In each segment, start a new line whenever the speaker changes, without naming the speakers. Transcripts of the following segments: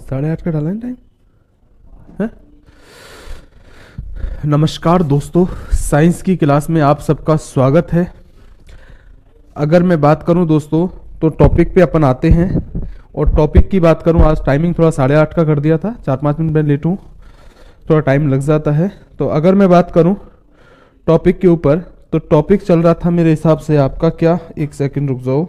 8:30 का डाला है टाइम है। नमस्कार दोस्तों, साइंस की क्लास में आप सबका स्वागत है। अगर मैं बात करूं दोस्तों तो टॉपिक पे अपन आते हैं, और टॉपिक की बात करूं, आज टाइमिंग थोड़ा 8:30 का कर दिया था, 4-5 मिनट में लेट हूँ, थोड़ा टाइम लग जाता है। तो अगर मैं बात करूं टॉपिक के ऊपर, तो टॉपिक चल रहा था मेरे हिसाब से आपका क्या, एक सेकंड रुक जाओ।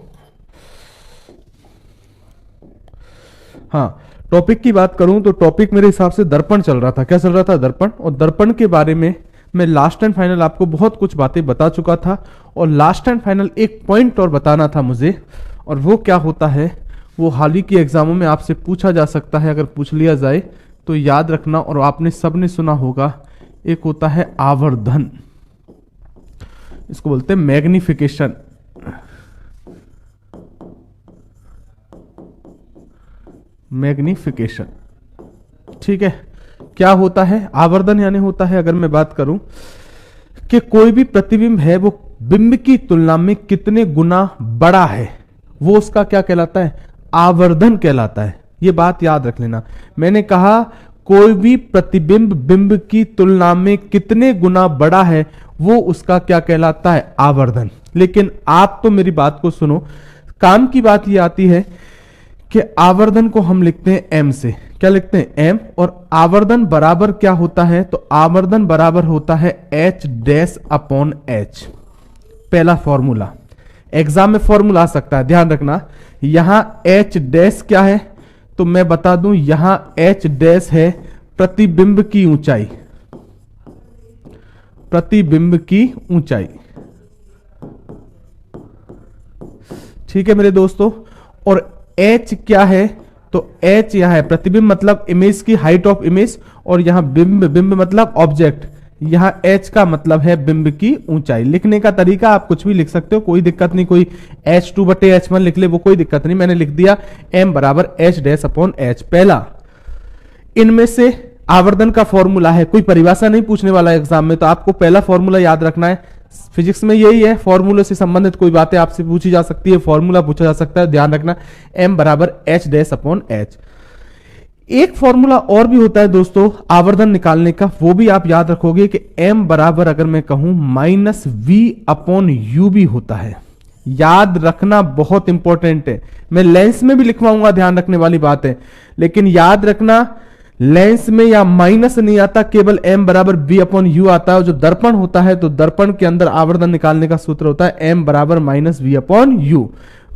हाँ, टॉपिक की बात करूं तो टॉपिक मेरे हिसाब से दर्पण चल रहा था। क्या चल रहा था? दर्पण। और दर्पण के बारे में मैं लास्ट एंड फाइनल आपको बहुत कुछ बातें बता चुका था, और लास्ट एंड फाइनल एक पॉइंट और बताना था मुझे, और वो क्या होता है, वो हाल ही के एग्जामों में आपसे पूछा जा सकता है। अगर पूछ लिया जाए तो याद रखना, और आपने सबने सुना होगा, एक होता है आवर्धन, इसको बोलते हैं मैग्निफिकेशन। मैग्निफिकेशन, ठीक है। क्या होता है आवर्धन? यानी होता है, अगर मैं बात करूं कि कोई भी प्रतिबिंब है वो बिंब की तुलना में कितने गुना बड़ा है, वो उसका क्या कहलाता है? आवर्धन कहलाता है। ये बात याद रख लेना। मैंने कहा कोई भी प्रतिबिंब बिंब की तुलना में कितने गुना बड़ा है, वो उसका क्या कहलाता है? आवर्धन। लेकिन आप तो मेरी बात को सुनो, काम की बात ये आती है कि आवर्धन को हम लिखते हैं एम से। क्या लिखते हैं? एम। और आवर्धन बराबर क्या होता है? तो आवर्धन बराबर होता है एच डैश अपॉन एच। पहला फॉर्मूला, एग्जाम में फॉर्मूला आ सकता है, ध्यान रखना। यहां एच डैश क्या है, तो मैं बता दूं, यहां एच डैश है प्रतिबिंब की ऊंचाई, प्रतिबिंब की ऊंचाई, ठीक है मेरे दोस्तों। और एच क्या है? तो एच यहां है प्रतिबिंब, मतलब इमेज की हाइट ऑफ इमेज, और यहां बिंब, बिंब मतलब ऑब्जेक्ट, यहां एच का मतलब है बिंब की ऊंचाई। लिखने का तरीका आप कुछ भी लिख सकते हो, कोई दिक्कत नहीं। कोई h2/h1 लिख ले, वो कोई दिक्कत नहीं। मैंने लिख दिया m बराबर h डैश अपॉन h। पहला, इनमें से आवर्धन का फॉर्मूला है, कोई परिभाषा नहीं पूछने वाला एग्जाम में, तो आपको पहला फॉर्मूला याद रखना है। फिजिक्स में यही है, फॉर्मूले से संबंधित कोई बातें आपसे पूछी जा सकती है, फॉर्मूला पूछा जा सकता है, ध्यान रखना, m बराबर h डैश अपॉन h। एक फॉर्मूला और भी होता है दोस्तों आवर्धन निकालने का, वो भी आप याद रखोगे कि m बराबर, अगर मैं कहूं, -v अपॉन u भी होता है। याद रखना, बहुत इंपॉर्टेंट है। मैं लेंस में भी लिखवाऊंगा, ध्यान रखने वाली बात है, लेकिन याद रखना लेंस में या माइनस नहीं आता, केवल m बराबर v अपॉन u आता है। जो दर्पण होता है, तो दर्पण के अंदर आवर्धन निकालने का सूत्र होता है m बराबर -v अपॉन u।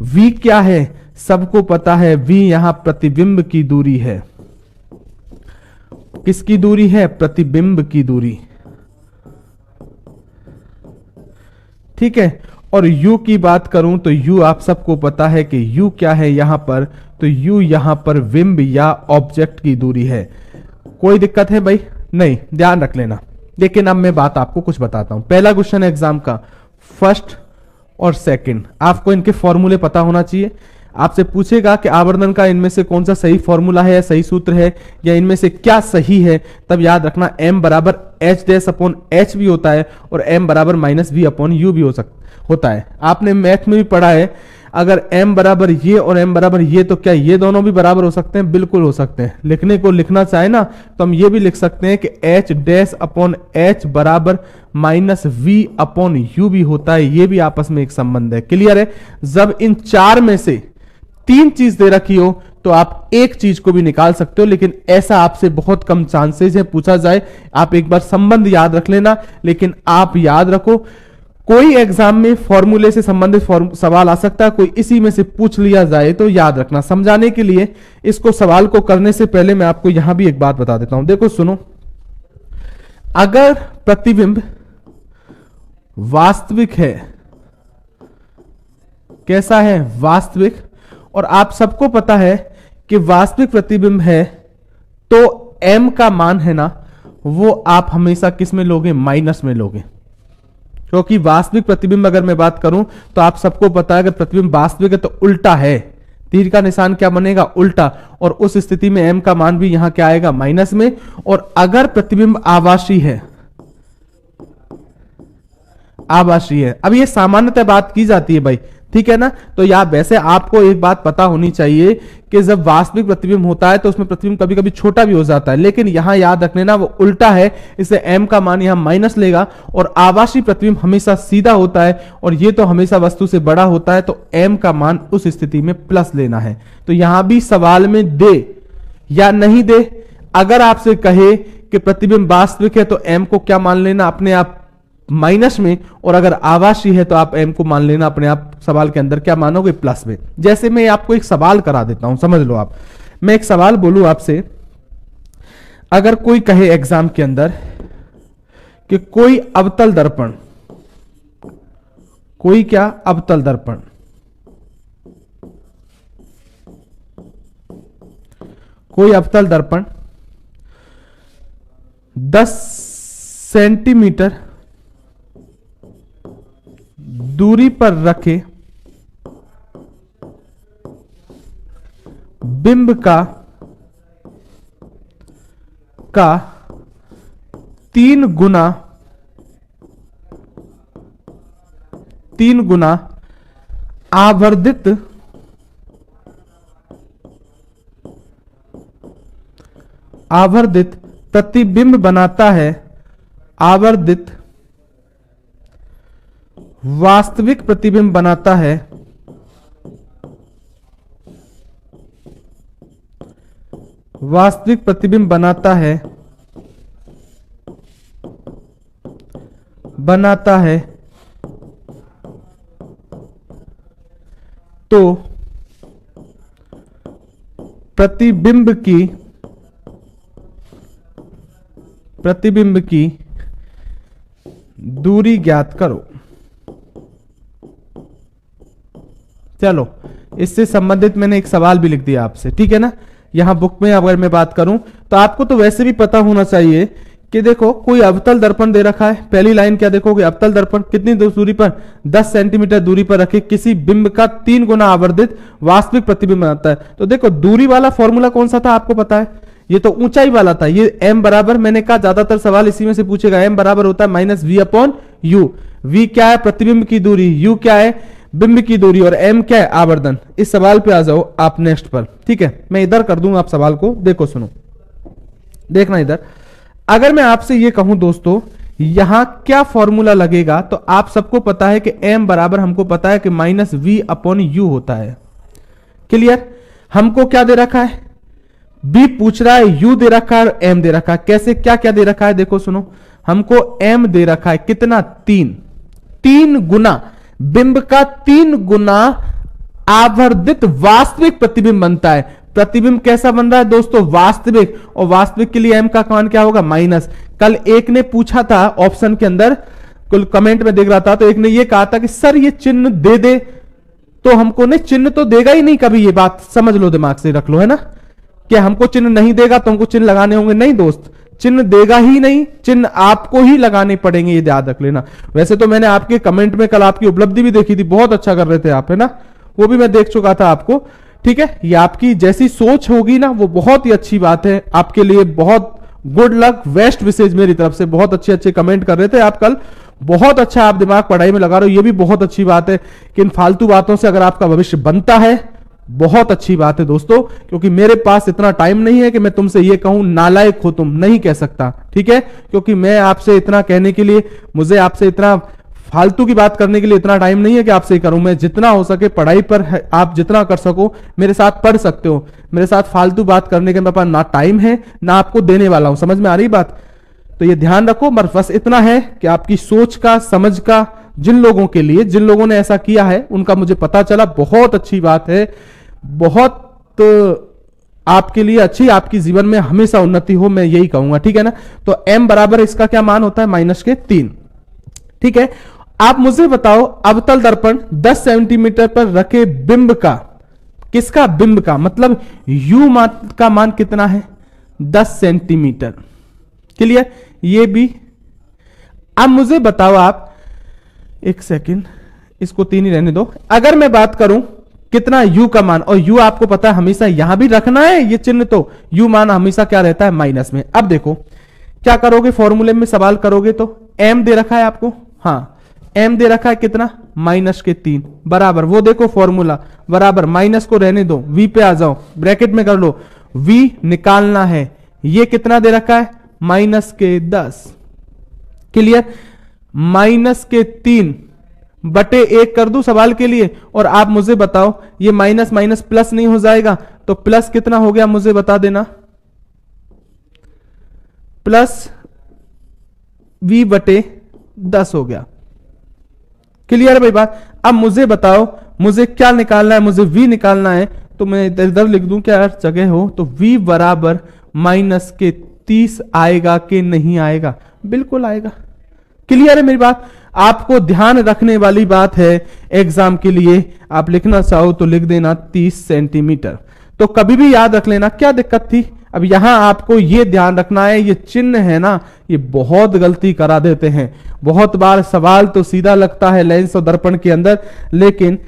v क्या है? सबको पता है, v यहां प्रतिबिंब की दूरी है। किसकी दूरी है? प्रतिबिंब की दूरी, ठीक है। और u की बात करूं तो u आप सबको पता है कि u क्या है यहां पर, तो u यहां पर बिंब या ऑब्जेक्ट की दूरी है। कोई दिक्कत है भाई? नहीं, ध्यान रख लेना। लेकिन अब मैं बात आपको कुछ बताता हूं। पहला क्वेश्चन है एग्जाम का, फर्स्ट और सेकंड, आपको इनके फॉर्मूले पता होना चाहिए। आपसे पूछेगा कि आवर्धन का इनमें से कौन सा सही फॉर्मूला है, सही सूत्र है, या इनमें से क्या सही है, तब याद रखना m बराबर h डैश अपॉन h भी होता है, और m बराबर -v अपॉन u भी होता है। आपने मैथ में भी पढ़ा है, अगर m बराबर ये और m बराबर ये, तो क्या ये दोनों भी बराबर हो सकते हैं? बिल्कुल हो सकते हैं। लिखने को लिखना चाहे ना, तो हम ये भी लिख सकते हैं कि h डैश अपॉन h बराबर -v अपॉन u भी होता है। ये भी आपस में एक संबंध है। क्लियर है? जब इन चार में से 3 चीज दे रखी हो, तो आप एक चीज को भी निकाल सकते हो, लेकिन ऐसा आपसे बहुत कम चांसेस है पूछा जाए। आप एक बार संबंध याद रख लेना, लेकिन आप याद रखो, कोई एग्जाम में फॉर्मूले से संबंधित सवाल आ सकता है, कोई इसी में से पूछ लिया जाए तो याद रखना। समझाने के लिए इसको, सवाल को करने से पहले मैं आपको यहां भी एक बात बता देता हूं। देखो सुनो, अगर प्रतिबिंब वास्तविक है, कैसा है? वास्तविक, और आप सबको पता है कि वास्तविक प्रतिबिंब है, तो m का मान है ना, वो आप हमेशा किस में लोगे? माइनस में लोगे। क्योंकि वास्तविक प्रतिबिंब, अगर मैं बात करूं, तो आप सबको पता है अगर प्रतिबिंब वास्तविक है तो उल्टा है, तीर का निशान क्या बनेगा? उल्टा। और उस स्थिति में m का मान भी यहां क्या आएगा? माइनस में। और अगर प्रतिबिंब आभासी है, आभासी है, अब ये सामान्यतः बात की जाती है भाई, ठीक है ना। तो यहाँ वैसे आपको एक बात पता होनी चाहिए कि जब वास्तविक प्रतिबिंब होता है तो उसमें प्रतिबिंब कभी कभी छोटा भी हो जाता है, लेकिन यहां याद रखने ना वो उल्टा है, इससे m का मान यहां माइनस लेगा और आभासी प्रतिबिंब हमेशा सीधा होता है और ये तो हमेशा वस्तु से बड़ा होता है, तो m का मान उस स्थिति में प्लस लेना है। तो यहां भी सवाल में दे या नहीं दे, अगर आपसे कहे कि प्रतिबिंब वास्तविक है तो m को क्या मान लेना अपने आप माइनस में, और अगर आभासी है तो आप m को मान लेना अपने आप सवाल के अंदर क्या मानोगे प्लस में। जैसे मैं आपको एक सवाल करा देता हूं, समझ लो आप। मैं एक सवाल बोलूं आपसे, अगर कोई कहे एग्जाम के अंदर कि कोई अवतल दर्पण, कोई क्या अवतल दर्पण, कोई अवतल दर्पण 10 सेंटीमीटर दूरी पर रखे बिंब का 3 गुना आवर्धित प्रतिबिंब बनाता है, आवर्धित वास्तविक प्रतिबिंब बनाता है, वास्तविक प्रतिबिंब बनाता है तो प्रतिबिंब की दूरी ज्ञात करो। चलो, इससे संबंधित मैंने एक सवाल भी लिख दिया आपसे, ठीक है ना। यहां बुक में अगर मैं बात करूं तो आपको तो वैसे भी पता होना चाहिए कि देखो कोई अवतल दर्पण दे रखा है, पहली लाइन क्या देखोगे, अवतल दर्पण कितनी दूरी पर, 10 सेंटीमीटर दूरी पर रखे किसी बिंब का 3 गुना आवर्धित वास्तविक प्रतिबिंब बनाता है। तो देखो दूरी वाला फॉर्मूला कौन सा था आपको पता है, ये तो ऊंचाई वाला था। ये m बराबर, मैंने कहा ज्यादातर सवाल इसी में से पूछेगा, m बराबर होता है minus v upon u। v क्या है, प्रतिबिंब की दूरी, u क्या है, बिंब की दूरी, और m क्या है, आवर्धन। इस सवाल पे आ जाओ आप नेक्स्ट पर, ठीक है। मैं इधर कर दूंगा आप सवाल को, देखो सुनो, देखना इधर। अगर मैं आपसे ये कहूं दोस्तों यहां क्या फॉर्मूला लगेगा, तो आप सबको पता है कि m बराबर हमको पता है कि माइनस v अपॉन u होता है। क्लियर। हमको क्या दे रखा है, b पूछ रहा है, u दे रखा है और m दे रखा है। कैसे, क्या क्या दे रखा है, देखो सुनो, हमको m दे रखा है कितना, 3 गुना बिंब का 3 गुना आवर्धित वास्तविक प्रतिबिंब बनता है। प्रतिबिंब कैसा बन रहा है दोस्तों, वास्तविक, और वास्तविक के लिए m का मान क्या होगा, माइनस। कल एक ने पूछा था ऑप्शन के अंदर, कुल कमेंट में देख रहा था, तो एक ने ये कहा था कि सर ये चिन्ह दे दे, तो हमको नहीं, चिन्ह तो देगा ही नहीं कभी, ये बात समझ लो, दिमाग से रख लो, है ना। कि हमको चिन्ह नहीं देगा तो हमको चिन्ह लगाने होंगे, नहीं दोस्त, चिन्ह देगा ही नहीं, चिन्ह आपको ही लगाने पड़ेंगे, ये याद रख लेना। वैसे तो मैंने आपके कमेंट में कल आपकी उपलब्धि भी देखी थी, बहुत अच्छा कर रहे थे आप, है ना, वो भी मैं देख चुका था आपको, ठीक है। ये आपकी जैसी सोच होगी ना वो बहुत ही अच्छी बात है आपके लिए, बहुत गुड लक, बेस्ट विशेष मेरी तरफ से। बहुत अच्छे अच्छे कमेंट कर रहे थे आप कल, बहुत अच्छा आप दिमाग पढ़ाई में लगा रहे हो, ये भी बहुत अच्छी बात है कि इन फालतू बातों से अगर आपका भविष्य बनता है, बहुत अच्छी बात है दोस्तों। क्योंकि मेरे पास इतना टाइम नहीं है कि मैं तुमसे ये कहूं नालायक हो तुम, नहीं कह सकता, ठीक है। क्योंकि मैं आपसे इतना कहने के लिए, मुझे आपसे इतना फालतू की बात करने के लिए इतना टाइम नहीं है कि आपसे करूं। मैं जितना हो सके पढ़ाई पर आप जितना कर सको मेरे साथ पढ़ सकते हो, मेरे साथ फालतू बात करने के मेरे पास ना टाइम है ना आपको देने वाला हूं, समझ में आ रही बात। तो ये ध्यान रखो, बस इतना है कि आपकी सोच का, समझ का, जिन लोगों के लिए, जिन लोगों ने ऐसा किया है उनका मुझे पता चला, बहुत अच्छी बात है, बहुत आपके लिए अच्छी, आपकी जीवन में हमेशा उन्नति हो, मैं यही कहूंगा, ठीक है ना। तो m बराबर इसका क्या मान होता है, -3, ठीक है। आप मुझे बताओ अवतल दर्पण 10 सेंटीमीटर पर रखे बिंब का, किसका, बिंब का, मतलब u का मान कितना है, 10 सेंटीमीटर। क्लियर, ये भी। अब मुझे बताओ आप, एक सेकंड, इसको 3 ही रहने दो। अगर मैं बात करूं कितना u का मान, और u आपको पता है हमेशा यहां भी रखना है ये चिन्ह, तो u मान हमेशा क्या रहता है, माइनस में। अब देखो क्या करोगे, फॉर्मूले में सवाल करोगे तो m दे रखा है आपको, हाँ m दे रखा है कितना, -3 बराबर, वो देखो फॉर्मूला बराबर, माइनस को रहने दो, v पे आ जाओ, ब्रैकेट में कर लो, v निकालना है, ये कितना दे रखा है, -10, क्लियर, -3 बटे 1 कर दूं सवाल के लिए, और आप मुझे बताओ ये माइनस माइनस प्लस नहीं हो जाएगा, तो प्लस कितना हो गया मुझे बता देना, प्लस v बटे 10 हो गया, क्लियर है भाई बात। अब मुझे बताओ मुझे क्या निकालना है, मुझे v निकालना है, तो मैं इधर इधर लिख दूं क्या जगह हो, तो v बराबर -30 आएगा कि नहीं आएगा, बिल्कुल आएगा, क्लियर है मेरी बात। आपको ध्यान रखने वाली बात है, एग्जाम के लिए आप लिखना चाहो तो लिख देना 30 सेंटीमीटर, तो कभी भी याद रख लेना, क्या दिक्कत थी। अब यहां आपको यह ध्यान रखना है, ये चिन्ह है ना, ये बहुत गलती करा देते हैं, बहुत बार सवाल तो सीधा लगता है लेंस और दर्पण के अंदर, लेकिन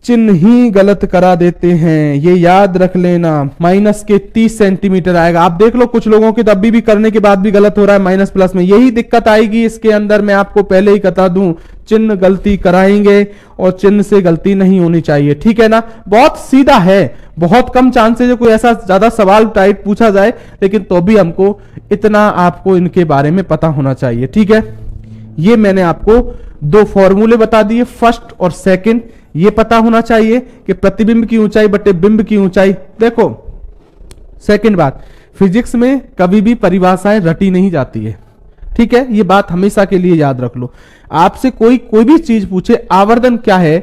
चिन्ह ही गलत करा देते हैं, ये याद रख लेना। -30 सेंटीमीटर आएगा, आप देख लो कुछ लोगों के तो अभी भी करने के बाद भी गलत हो रहा है, माइनस प्लस में यही दिक्कत आएगी इसके अंदर, मैं आपको पहले ही बता दूं, चिन्ह गलती कराएंगे और चिन्ह से गलती नहीं होनी चाहिए, ठीक है ना, बहुत सीधा है, बहुत कम चांसेस है कोई ऐसा ज्यादा सवाल टाइप पूछा जाए, लेकिन तो भी हमको इतना आपको इनके बारे में पता होना चाहिए, ठीक है। ये मैंने आपको 2 फॉर्मूले बता दिए, फर्स्ट और सेकंड, ये पता होना चाहिए कि प्रतिबिंब की ऊंचाई बटे बिंब की ऊंचाई। देखो सेकंड बात, फिजिक्स में कभी भी परिभाषाएं रटी नहीं जाती है, ठीक है, ये बात हमेशा के लिए याद रख लो। आपसे कोई भी चीज पूछे आवर्धन क्या है,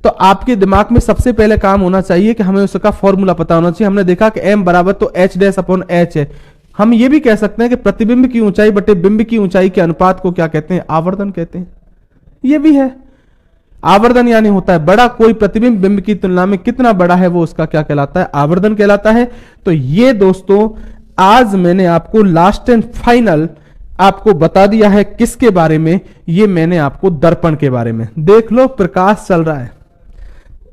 तो आपके दिमाग में सबसे पहले काम होना चाहिए कि हमें उसका फॉर्मूला पता होना चाहिए। हमने देखा कि m बराबर तो h' है, हम ये भी कह सकते हैं कि प्रतिबिंब की ऊंचाई बटे बिंब की ऊंचाई के अनुपात को क्या कहते हैं, आवर्धन कहते हैं, ये भी है। आवर्धन यानी होता है बड़ा, कोई प्रतिबिंब बिंब की तुलना में कितना बड़ा है वो उसका क्या कहलाता है, आवर्धन कहलाता है। तो ये दोस्तों आज मैंने आपको लास्ट एंड फाइनल आपको बता दिया है, किसके बारे में, ये मैंने आपको दर्पण के बारे में। देख लो प्रकाश चल रहा है,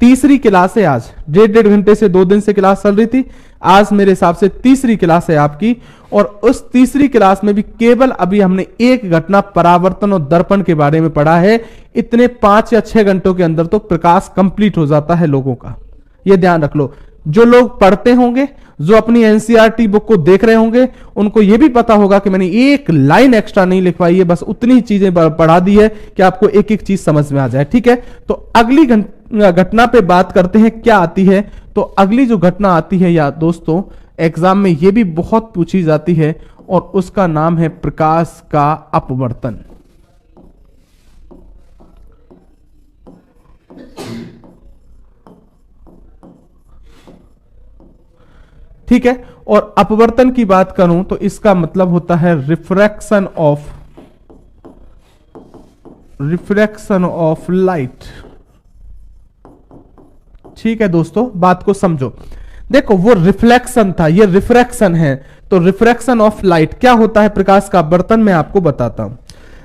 तीसरी क्लास है आज, 1.5 घंटे से 2 दिन से क्लास चल रही थी, आज मेरे हिसाब से तीसरी क्लास है आपकी, और उस तीसरी क्लास में भी केवल अभी हमने एक घटना परावर्तन और दर्पण के बारे में पढ़ा है। इतने 5 या 6 घंटों के अंदर तो प्रकाश कंप्लीट हो जाता है लोगों का, ये ध्यान रख लो। जो लोग पढ़ते होंगे, जो अपनी एनसीईआरटी बुक को देख रहे होंगे, उनको यह भी पता होगा कि मैंने एक लाइन एक्स्ट्रा नहीं लिखवाई है, बस उतनी चीजें पढ़ा दी है कि आपको एक एक चीज समझ में आ जाए, ठीक है। तो अगली घटना पे बात करते हैं, क्या आती है। तो अगली जो घटना आती है या दोस्तों एग्जाम में यह भी बहुत पूछी जाती है, और उसका नाम है प्रकाश का अपवर्तन। ठीक है, और अपवर्तन की बात करूं तो इसका मतलब होता है रिफ्रैक्शन ऑफ लाइट। ठीक है दोस्तों, बात को समझो। देखो वो रिफ्लेक्शन था, ये रिफ्रैक्शन है, तो रिफ्रैक्शन ऑफ लाइट क्या होता है प्रकाश का अपवर्तन, मैं आपको बताता हूं।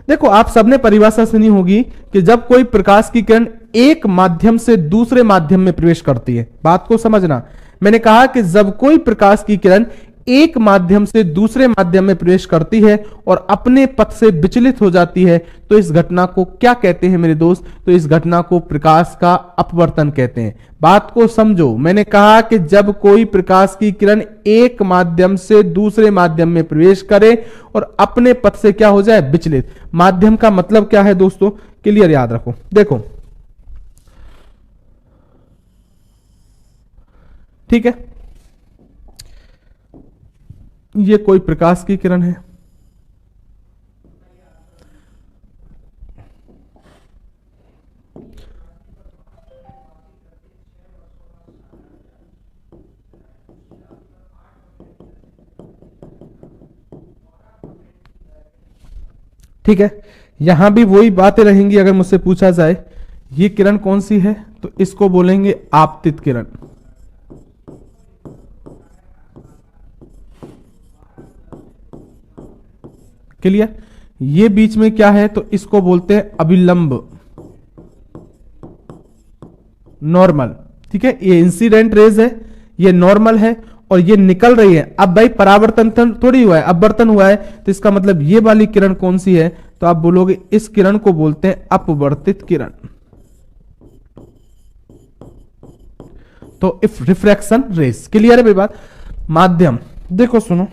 देखो आप सबने परिभाषा सुनी होगी कि जब कोई प्रकाश की किरण एक माध्यम से दूसरे माध्यम में प्रवेश करती है, बात को समझना। मैंने कहा कि जब कोई प्रकाश की किरण एक माध्यम से दूसरे माध्यम में प्रवेश करती है और अपने पथ से विचलित हो जाती है, तो इस घटना को क्या कहते हैं मेरे दोस्त, तो इस घटना को प्रकाश का अपवर्तन कहते हैं। बात को समझो, मैंने कहा कि जब कोई प्रकाश की किरण एक माध्यम से दूसरे माध्यम में प्रवेश करे और अपने पथ से क्या हो जाए, विचलित। माध्यम का मतलब क्या है दोस्तों, क्लियर याद रखो। देखो ठीक है, ये कोई प्रकाश की किरण है, ठीक है। यहां भी वही बातें रहेंगी। अगर मुझसे पूछा जाए ये किरण कौन सी है, तो इसको बोलेंगे आपतित किरण। क्लियर। ये बीच में क्या है, तो इसको बोलते हैं अभिलंब, नॉर्मल। ठीक है, ये इंसिडेंट रेज है, ये नॉर्मल है, और ये निकल रही है। अब भाई परावर्तन थोड़ी हुआ है, अपवर्तन हुआ है, तो इसका मतलब ये वाली किरण कौन सी है, तो आप बोलोगे इस किरण को बोलते हैं अपवर्तित किरण। तो इफ रिफ्रैक्शन रेस, क्लियर है भाई बात। माध्यम देखो सुनो,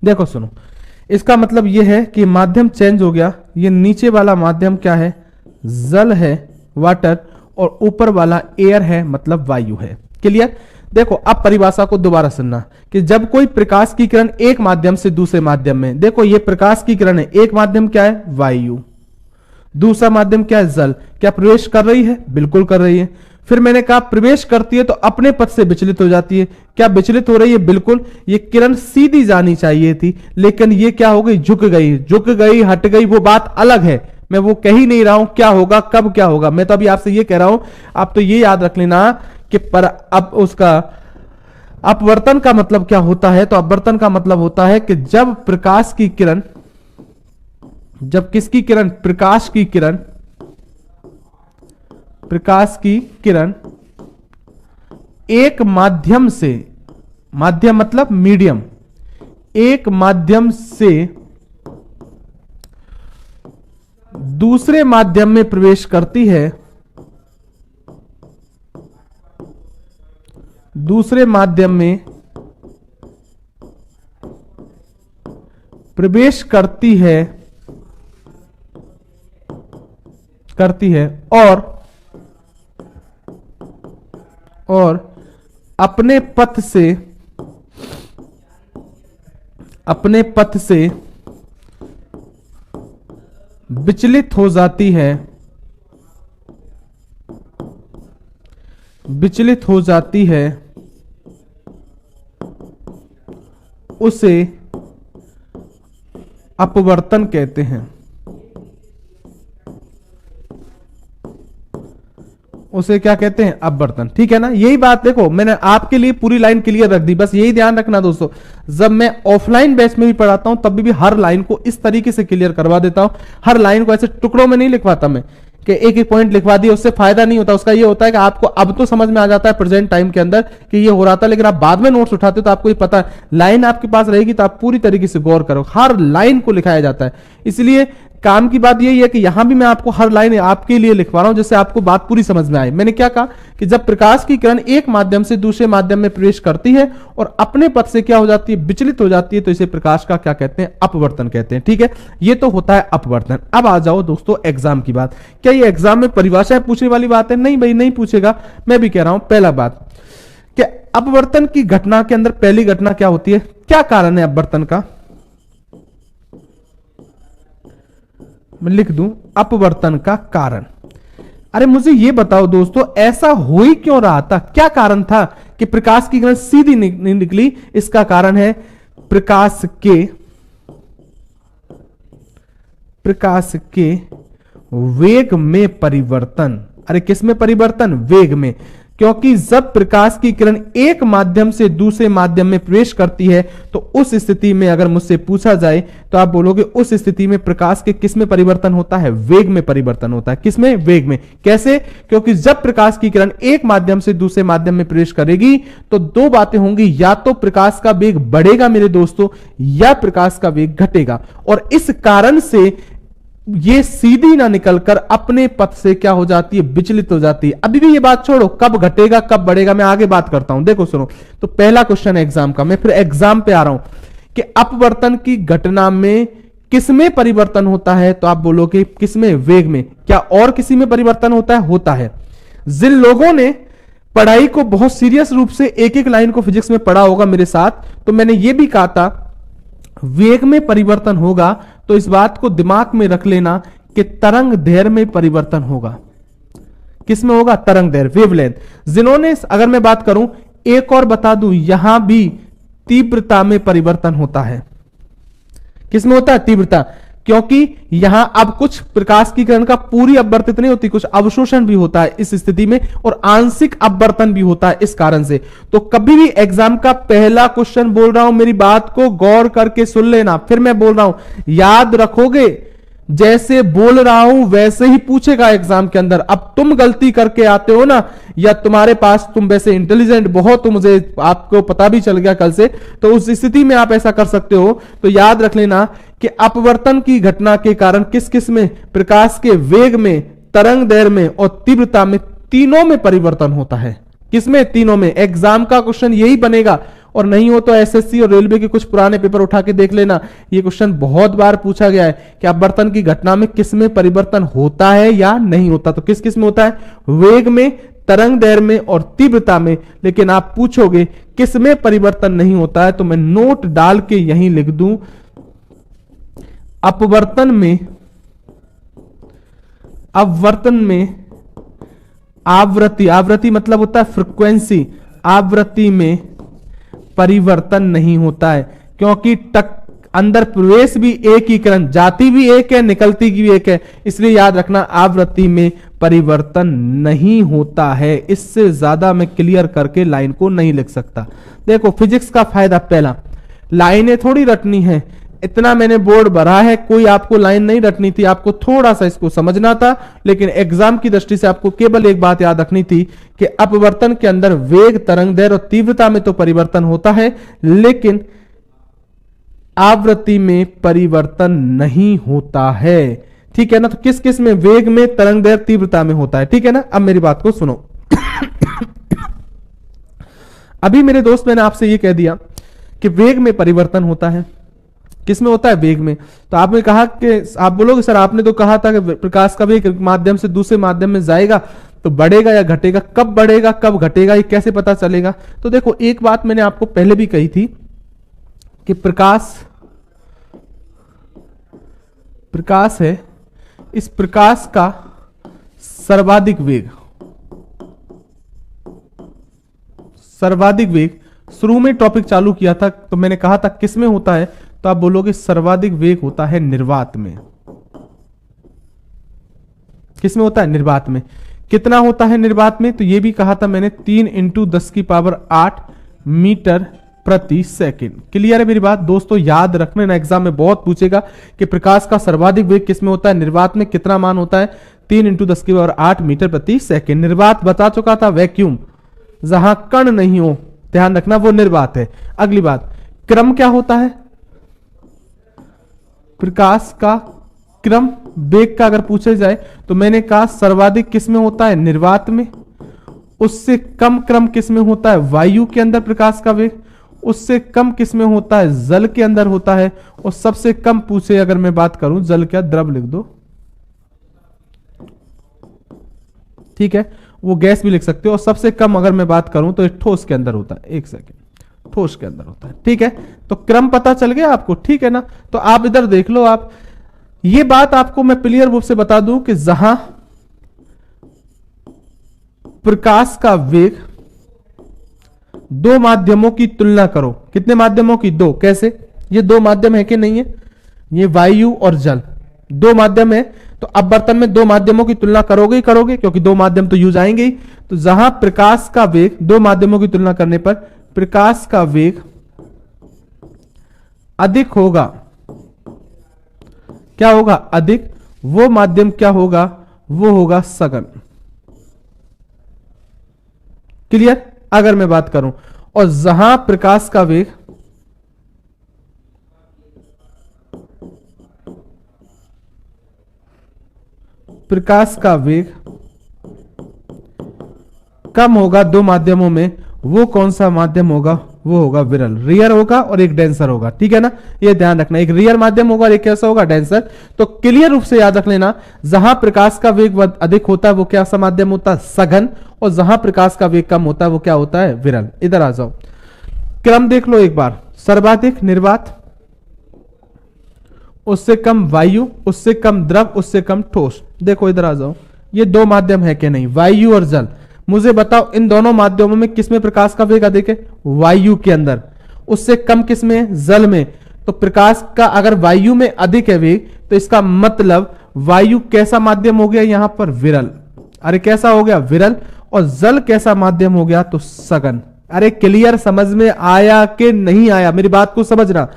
देखो सुनो, इसका मतलब यह है कि माध्यम चेंज हो गया। ये नीचे वाला माध्यम क्या है, जल है, वाटर, और ऊपर वाला एयर है, मतलब वायु है। क्लियर। देखो अब परिभाषा को दोबारा सुनना कि जब कोई प्रकाश की किरण एक माध्यम से दूसरे माध्यम में, देखो ये प्रकाश की किरण है, एक माध्यम क्या है, वायु, दूसरा माध्यम क्या है, जल, क्या प्रवेश कर रही है, बिल्कुल कर रही है। फिर मैंने कहा प्रवेश करती है तो अपने पथ से विचलित हो जाती है, क्या विचलित हो रही है, बिल्कुल। ये किरण सीधी जानी चाहिए थी, लेकिन ये क्या हो गई, झुक गई, झुक गई, हट गई, वो बात अलग है। मैं वो कह ही नहीं रहा हूं क्या होगा, कब क्या होगा, मैं तो अभी आपसे ये कह रहा हूं, आप तो ये याद रख लेना कि पर अब उसका अपवर्तन का मतलब क्या होता है। तो अपवर्तन का मतलब होता है कि जब प्रकाश की किरण, जब किसकी किरण, प्रकाश की किरण, प्रकाश की किरण एक माध्यम से, माध्यम मतलब मीडियम, एक माध्यम से दूसरे माध्यम में प्रवेश करती है, दूसरे माध्यम में प्रवेश करती है और अपने पथ से विचलित हो जाती है, विचलित हो जाती है, उसे अपवर्तन कहते हैं, उसे क्या कहते हैं, अपवर्तन। ठीक है ना, यही बात देखो मैंने आपके लिए पूरी लाइन क्लियर रख दी, बस यही ध्यान रखना दोस्तों। जब मैं ऑफलाइन बैच में भी पढ़ाता हूं तब भी हर लाइन को इस तरीके से क्लियर करवा देता हूं, हर लाइन को ऐसे टुकड़ों में नहीं लिखवाता मैं कि एक एक पॉइंट लिखवा दिया, उससे फायदा नहीं होता। उसका ये होता है कि आपको अब तो समझ में आ जाता है प्रेजेंट टाइम के अंदर कि ये हो रहा था, लेकिन आप बाद में नोट्स उठाते हो तो आपको ये पता है, लाइन आपके पास रहेगी तो आप पूरी तरीके से गौर करो, हर लाइन को लिखाया जाता है। इसलिए काम की बात यही है कि यहां भी मैं आपको हर लाइन आपके लिए लिखवा रहा हूं जिससे आपको बात पूरी समझ में आए। मैंने क्या कहा कि जब प्रकाश की किरण एक माध्यम से दूसरे माध्यम में प्रवेश करती है और अपने पथ से क्या हो जाती है, विचलित हो जाती है, तो इसे प्रकाश का क्या कहते हैं, अपवर्तन कहते हैं। ठीक है, ये तो होता है अपवर्तन। अब आ जाओ दोस्तों एग्जाम की बात। क्या ये एग्जाम में परिभाषाएं पूछने वाली बात है? नहीं भाई, नहीं पूछेगा। मैं भी कह रहा हूं पहला बात कि अपवर्तन की घटना के अंदर पहली घटना क्या होती है, क्या कारण है अपवर्तन का, मैं लिख दूं अपवर्तन का कारण। अरे मुझे ये बताओ दोस्तों, ऐसा हो ही क्यों रहा था, क्या कारण था कि प्रकाश की किरण सीधी नहीं निकली? इसका कारण है प्रकाश के वेग में परिवर्तन। अरे किस में परिवर्तन, वेग में। क्योंकि जब प्रकाश की किरण एक माध्यम से दूसरे माध्यम में प्रवेश करती है तो उस स्थिति में अगर मुझसे पूछा जाए तो आप बोलोगे उस स्थिति में प्रकाश के किस में परिवर्तन होता है, वेग में परिवर्तन होता है। किस में, वेग में। कैसे? क्योंकि जब प्रकाश की किरण एक माध्यम से दूसरे माध्यम में प्रवेश करेगी तो दो बातें होंगी, या तो प्रकाश का वेग बढ़ेगा मेरे दोस्तों, या प्रकाश का वेग घटेगा। और इस कारण से ये सीधी ना निकलकर अपने पथ से क्या हो जाती है, विचलित हो जाती है। अभी भी ये बात छोड़ो, कब घटेगा कब बढ़ेगा मैं आगे बात करता हूं। देखो सुनो, तो पहला क्वेश्चन है एग्जाम का, मैं फिर एग्जाम पे आ रहा हूं कि अपवर्तन की घटना में किसमें परिवर्तन होता है, तो आप बोलोगे किसमें, वेग में। क्या और किसी में परिवर्तन होता है? होता है। जिन लोगों ने पढ़ाई को बहुत सीरियस रूप से एक एक लाइन को फिजिक्स में पढ़ा होगा मेरे साथ, तो मैंने ये भी कहा था वेग में परिवर्तन होगा, तो इस बात को दिमाग में रख लेना कि तरंग दैर्घ्य में परिवर्तन होगा। किसमें होगा, तरंग दैर्घ्य, वेवलेंथ। जिन्होंने, अगर मैं बात करूं, एक और बता दूं, यहां भी तीव्रता में परिवर्तन होता है। किसमें होता है, तीव्रता। क्योंकि यहां अब कुछ प्रकाश की किरण का पूरी अपवर्तित नहीं होती, कुछ अवशोषण भी होता है इस स्थिति में, और आंशिक अपवर्तन भी होता है इस कारण से। तो कभी भी एग्जाम का पहला क्वेश्चन बोल रहा हूं, मेरी बात को गौर करके सुन लेना, फिर मैं बोल रहा हूं, याद रखोगे, जैसे बोल रहा हूं वैसे ही पूछेगा एग्जाम के अंदर। अब तुम गलती करके आते हो ना, या तुम्हारे पास, तुम वैसे इंटेलिजेंट बहुत हो, मुझे आपको पता भी चल गया कल से, तो उस स्थिति में आप ऐसा कर सकते हो। तो याद रख लेना कि अपवर्तन की घटना के कारण किस किस में, प्रकाश के वेग में, तरंग दैर्घ्य में और तीव्रता में, तीनों में परिवर्तन होता है। किसमें? तीनों में। एग्जाम का क्वेश्चन यही बनेगा, और नहीं हो तो एसएससी और रेलवे के कुछ पुराने पेपर उठा के देख लेना, ये क्वेश्चन बहुत बार पूछा गया है कि अपवर्तन की घटना में किस में परिवर्तन होता है या नहीं होता। तो किस किस में होता है? वेग में, तरंग दैर्घ्य में और तीव्रता में। लेकिन आप पूछोगे किस में परिवर्तन नहीं होता है, तो मैं नोट डाल के यहीं लिख दूं, अपवर्तन में, अपवर्तन में आवृत्ति, आवृत्ति मतलब होता है फ्रीक्वेंसी, आवृत्ति में परिवर्तन नहीं होता है, क्योंकि अंदर प्रवेश भी एक ही किरण, जाती भी एक है, निकलती भी एक है, इसलिए याद रखना आवृत्ति में परिवर्तन नहीं होता है। इससे ज्यादा मैं क्लियर करके लाइन को नहीं लिख सकता। देखो फिजिक्स का फायदा पहला, लाइनें थोड़ी रटनी है, इतना मैंने बोर्ड भरा है, कोई आपको लाइन नहीं रटनी थी, आपको थोड़ा सा इसको समझना था। लेकिन एग्जाम की दृष्टि से आपको केवल एक बात याद रखनी थी कि अपवर्तन के अंदर वेग, तरंग दैर्घ्य और तीव्रता में तो परिवर्तन होता है, लेकिन आवृत्ति में परिवर्तन नहीं होता है। ठीक है ना? तो किस किस में? वेग में, तरंग दैर्घ्य, तीव्रता में होता है। ठीक है ना? अब मेरी बात को सुनो। अभी मेरे दोस्त, मैंने आपसे यह कह दिया कि वेग में परिवर्तन होता है। किसमें होता है? वेग में। तो आपने कहा कि, आप बोलोगे सर आपने तो कहा था कि प्रकाश का वेग माध्यम से दूसरे माध्यम में जाएगा तो बढ़ेगा या घटेगा, कब बढ़ेगा कब घटेगा ये कैसे पता चलेगा? तो देखो एक बात मैंने आपको पहले भी कही थी कि प्रकाश है, इस प्रकाश का सर्वाधिक वेग, सर्वाधिक वेग, शुरू में टॉपिक चालू किया था तो मैंने कहा था किसमें होता है, तो आप बोलोगे सर्वाधिक वेग होता है निर्वात में। किसमें होता है? निर्वात में। कितना होता है निर्वात में? तो यह भी कहा था मैंने 3 × 10⁸ मीटर प्रति सेकंड। क्लियर है मेरी बात दोस्तों? याद रखना ना, एग्जाम में बहुत पूछेगा कि प्रकाश का सर्वाधिक वेग किसमें होता है, निर्वात में। कितना मान होता है? 3 × 10⁸ मीटर प्रति सेकंड। निर्वात बता चुका था, वैक्यूम, जहां कण नहीं हो, ध्यान रखना वो निर्वात है। अगली बात, क्रम क्या होता है? प्रकाश का क्रम, वेग का अगर पूछा जाए तो मैंने कहा सर्वाधिक किसमें होता है? निर्वात में। उससे कम क्रम किसमें होता है? वायु के अंदर प्रकाश का वेग। उससे कम किसमें होता है? जल के अंदर होता है। और सबसे कम पूछे अगर मैं बात करूं, जल क्या, द्रव लिख दो, ठीक है, वो गैस भी लिख सकते हो। और सबसे कम अगर मैं बात करूं तो ठोस के अंदर होता है। एक सेकेंड, ठोस के अंदर होता है। ठीक है, तो क्रम पता चल गया आपको? ठीक है ना? तो आप इधर देख लो, आप ये बात आपको मैं क्लियर रूप से बता दूं कि जहां प्रकाश का वेग, दो माध्यमों की तुलना करो। कितने माध्यमों की? दो। कैसे? ये दो माध्यम है कि नहीं है? ये वायु और जल, दो माध्यम है। तो अपवर्तन में दो माध्यमों की तुलना करोगे ही करोगे, क्योंकि दो माध्यम तो यूज आएंगे ही। तो जहां प्रकाश का वेग, दो माध्यमों की तुलना करने पर प्रकाश का वेग अधिक होगा, क्या होगा? अधिक। वो माध्यम क्या होगा? वो होगा सघन। क्लियर? अगर मैं बात करूं, और जहां प्रकाश का वेग कम होगा दो माध्यमों में, वो कौन सा माध्यम होगा? वो होगा विरल। रियर होगा और एक डेंसर होगा। ठीक है ना? ये ध्यान रखना, एक रियर माध्यम होगा और एक कैसा होगा? डेंसर। तो क्लियर रूप से याद रख लेना, जहां प्रकाश का वेग अधिक होता है वो क्या सा माध्यम होता है? सघन। और जहां प्रकाश का वेग कम होता है वो क्या होता है? विरल। इधर आ जाओ, क्रम देख लो एक बार। सर्वाधिक निर्वात, उससे कम वायु, उससे कम द्रव, उससे कम ठोस। देखो इधर आ जाओ, ये दो माध्यम है कि नहीं? वायु और जल। मुझे बताओ इन दोनों माध्यमों में किसमें प्रकाश का वेग अधिक है? वायु के अंदर। उससे कम किसमें? जल में। तो प्रकाश का अगर वायु में अधिक है वेग, तो इसका मतलब वायु कैसा माध्यम हो गया यहां पर? विरल। अरे कैसा हो गया? विरल। और जल कैसा माध्यम हो गया? तो सघन। अरे क्लियर, समझ में आया कि नहीं आया? मेरी बात को समझना।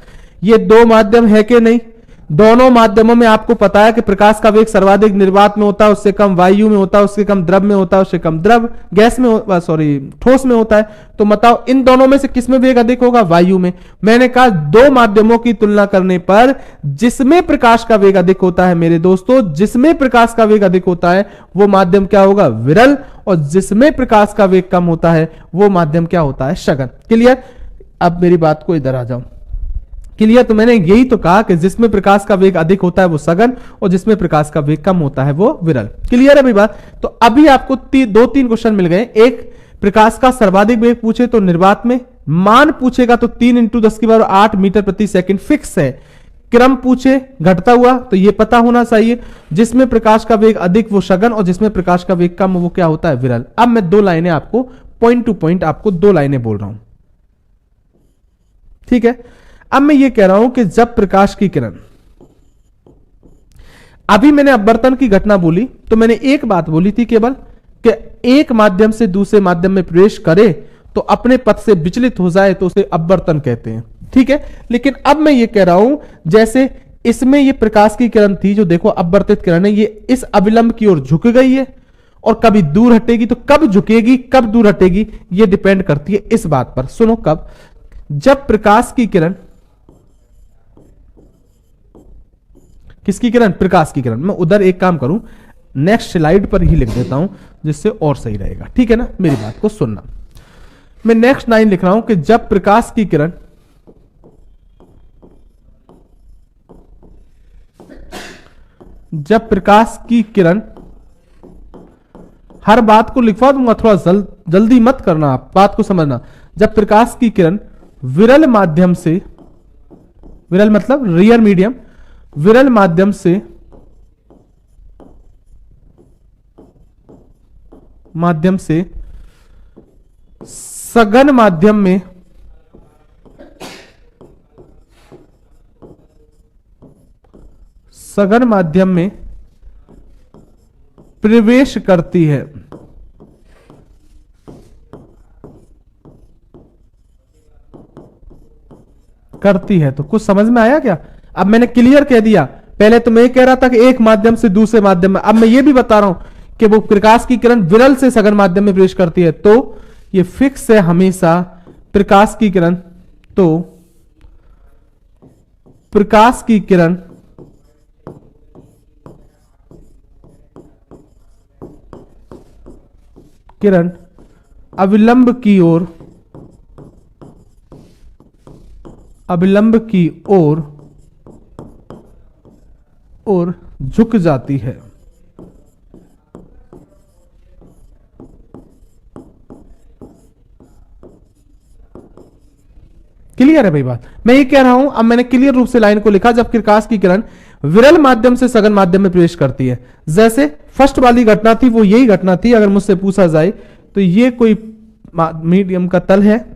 ये दो माध्यम है कि नहीं? दोनों माध्यमों में आपको पता है कि प्रकाश का वेग सर्वाधिक निर्वात में होता है, उससे कम वायु में होता है, उससे कम द्रव में होता है, उससे कम द्रव गैस में, सॉरी ठोस में होता है। तो बताओ इन दोनों में से किसमें वेग अधिक होगा? वायु में। मैंने कहा दो माध्यमों की तुलना करने पर जिसमें प्रकाश का वेग अधिक होता है मेरे दोस्तों, जिसमें प्रकाश का वेग अधिक होता है वो माध्यम क्या होगा? विरल। और जिसमें प्रकाश का वेग कम होता है वो माध्यम क्या होता है? सघन। क्लियर? अब मेरी बात को इधर आ जाओ। क्लियर? तो मैंने यही तो कहा कि जिसमें प्रकाश का वेग अधिक होता है वो सघन, और जिसमें प्रकाश का वेग कम होता है वो विरल। क्लियर है भाई बात? तो अभी आपको दो तीन क्वेश्चन मिल गए। एक, प्रकाश का सर्वाधिक वेग पूछे तो निर्वात में, मान पूछेगा तो 3 × 10⁸ मीटर प्रति सेकंड फिक्स है। क्रम पूछे घटता हुआ तो ये पता होना चाहिए। जिसमें प्रकाश का वेग अधिक वो सघन, और जिसमें प्रकाश का वेग कम वो क्या होता है? विरल। अब मैं दो लाइनें आपको पॉइंट टू पॉइंट आपको दो लाइनें बोल रहा हूं, ठीक है? अब मैं ये कह रहा हूं कि जब प्रकाश की किरण, अभी मैंने अपवर्तन की घटना बोली तो मैंने एक बात बोली थी केवल कि एक माध्यम से दूसरे माध्यम में प्रवेश करे तो अपने पथ से विचलित हो जाए तो उसे अपवर्तन कहते हैं, ठीक है? लेकिन अब मैं ये कह रहा हूं जैसे इसमें ये प्रकाश की किरण थी, जो देखो अपवर्तित किरण है, ये इस अविलंब की ओर झुक गई है और कभी दूर हटेगी। तो कब झुकेगी कब दूर हटेगी ये डिपेंड करती है इस बात पर। सुनो, कब? जब प्रकाश की किरण, किसकी किरण? प्रकाश की किरण। मैं उधर एक काम करूं, नेक्स्ट स्लाइड पर ही लिख देता हूं जिससे और सही रहेगा, ठीक है ना? मेरी बात को सुनना। मैं नेक्स्ट लाइन लिख रहा हूं कि जब प्रकाश की किरण हर बात को लिखवा दूंगा, थोड़ा जल्दी मत करना, आप बात को समझना। जब प्रकाश की किरण विरल माध्यम से, विरल मतलब रियर मीडियम, विरल माध्यम से सघन माध्यम में प्रवेश करती है, तो कुछ समझ में आया क्या? अब मैंने क्लियर कह दिया। पहले तो मैं कह रहा था कि एक माध्यम से दूसरे माध्यम में, अब मैं ये भी बता रहा हूं कि वो प्रकाश की किरण विरल से सघन माध्यम में प्रवेश करती है, तो ये फिक्स है हमेशा। प्रकाश की किरण अविलंब की ओर झुक जाती है। क्लियर है भाई बात? मैं ये कह रहा हूं, अब मैंने क्लियर रूप से लाइन को लिखा, जब प्रकाश की किरण विरल माध्यम से सघन माध्यम में प्रवेश करती है। जैसे फर्स्ट वाली घटना थी वो यही घटना थी। अगर मुझसे पूछा जाए तो ये कोई मीडियम का तल है,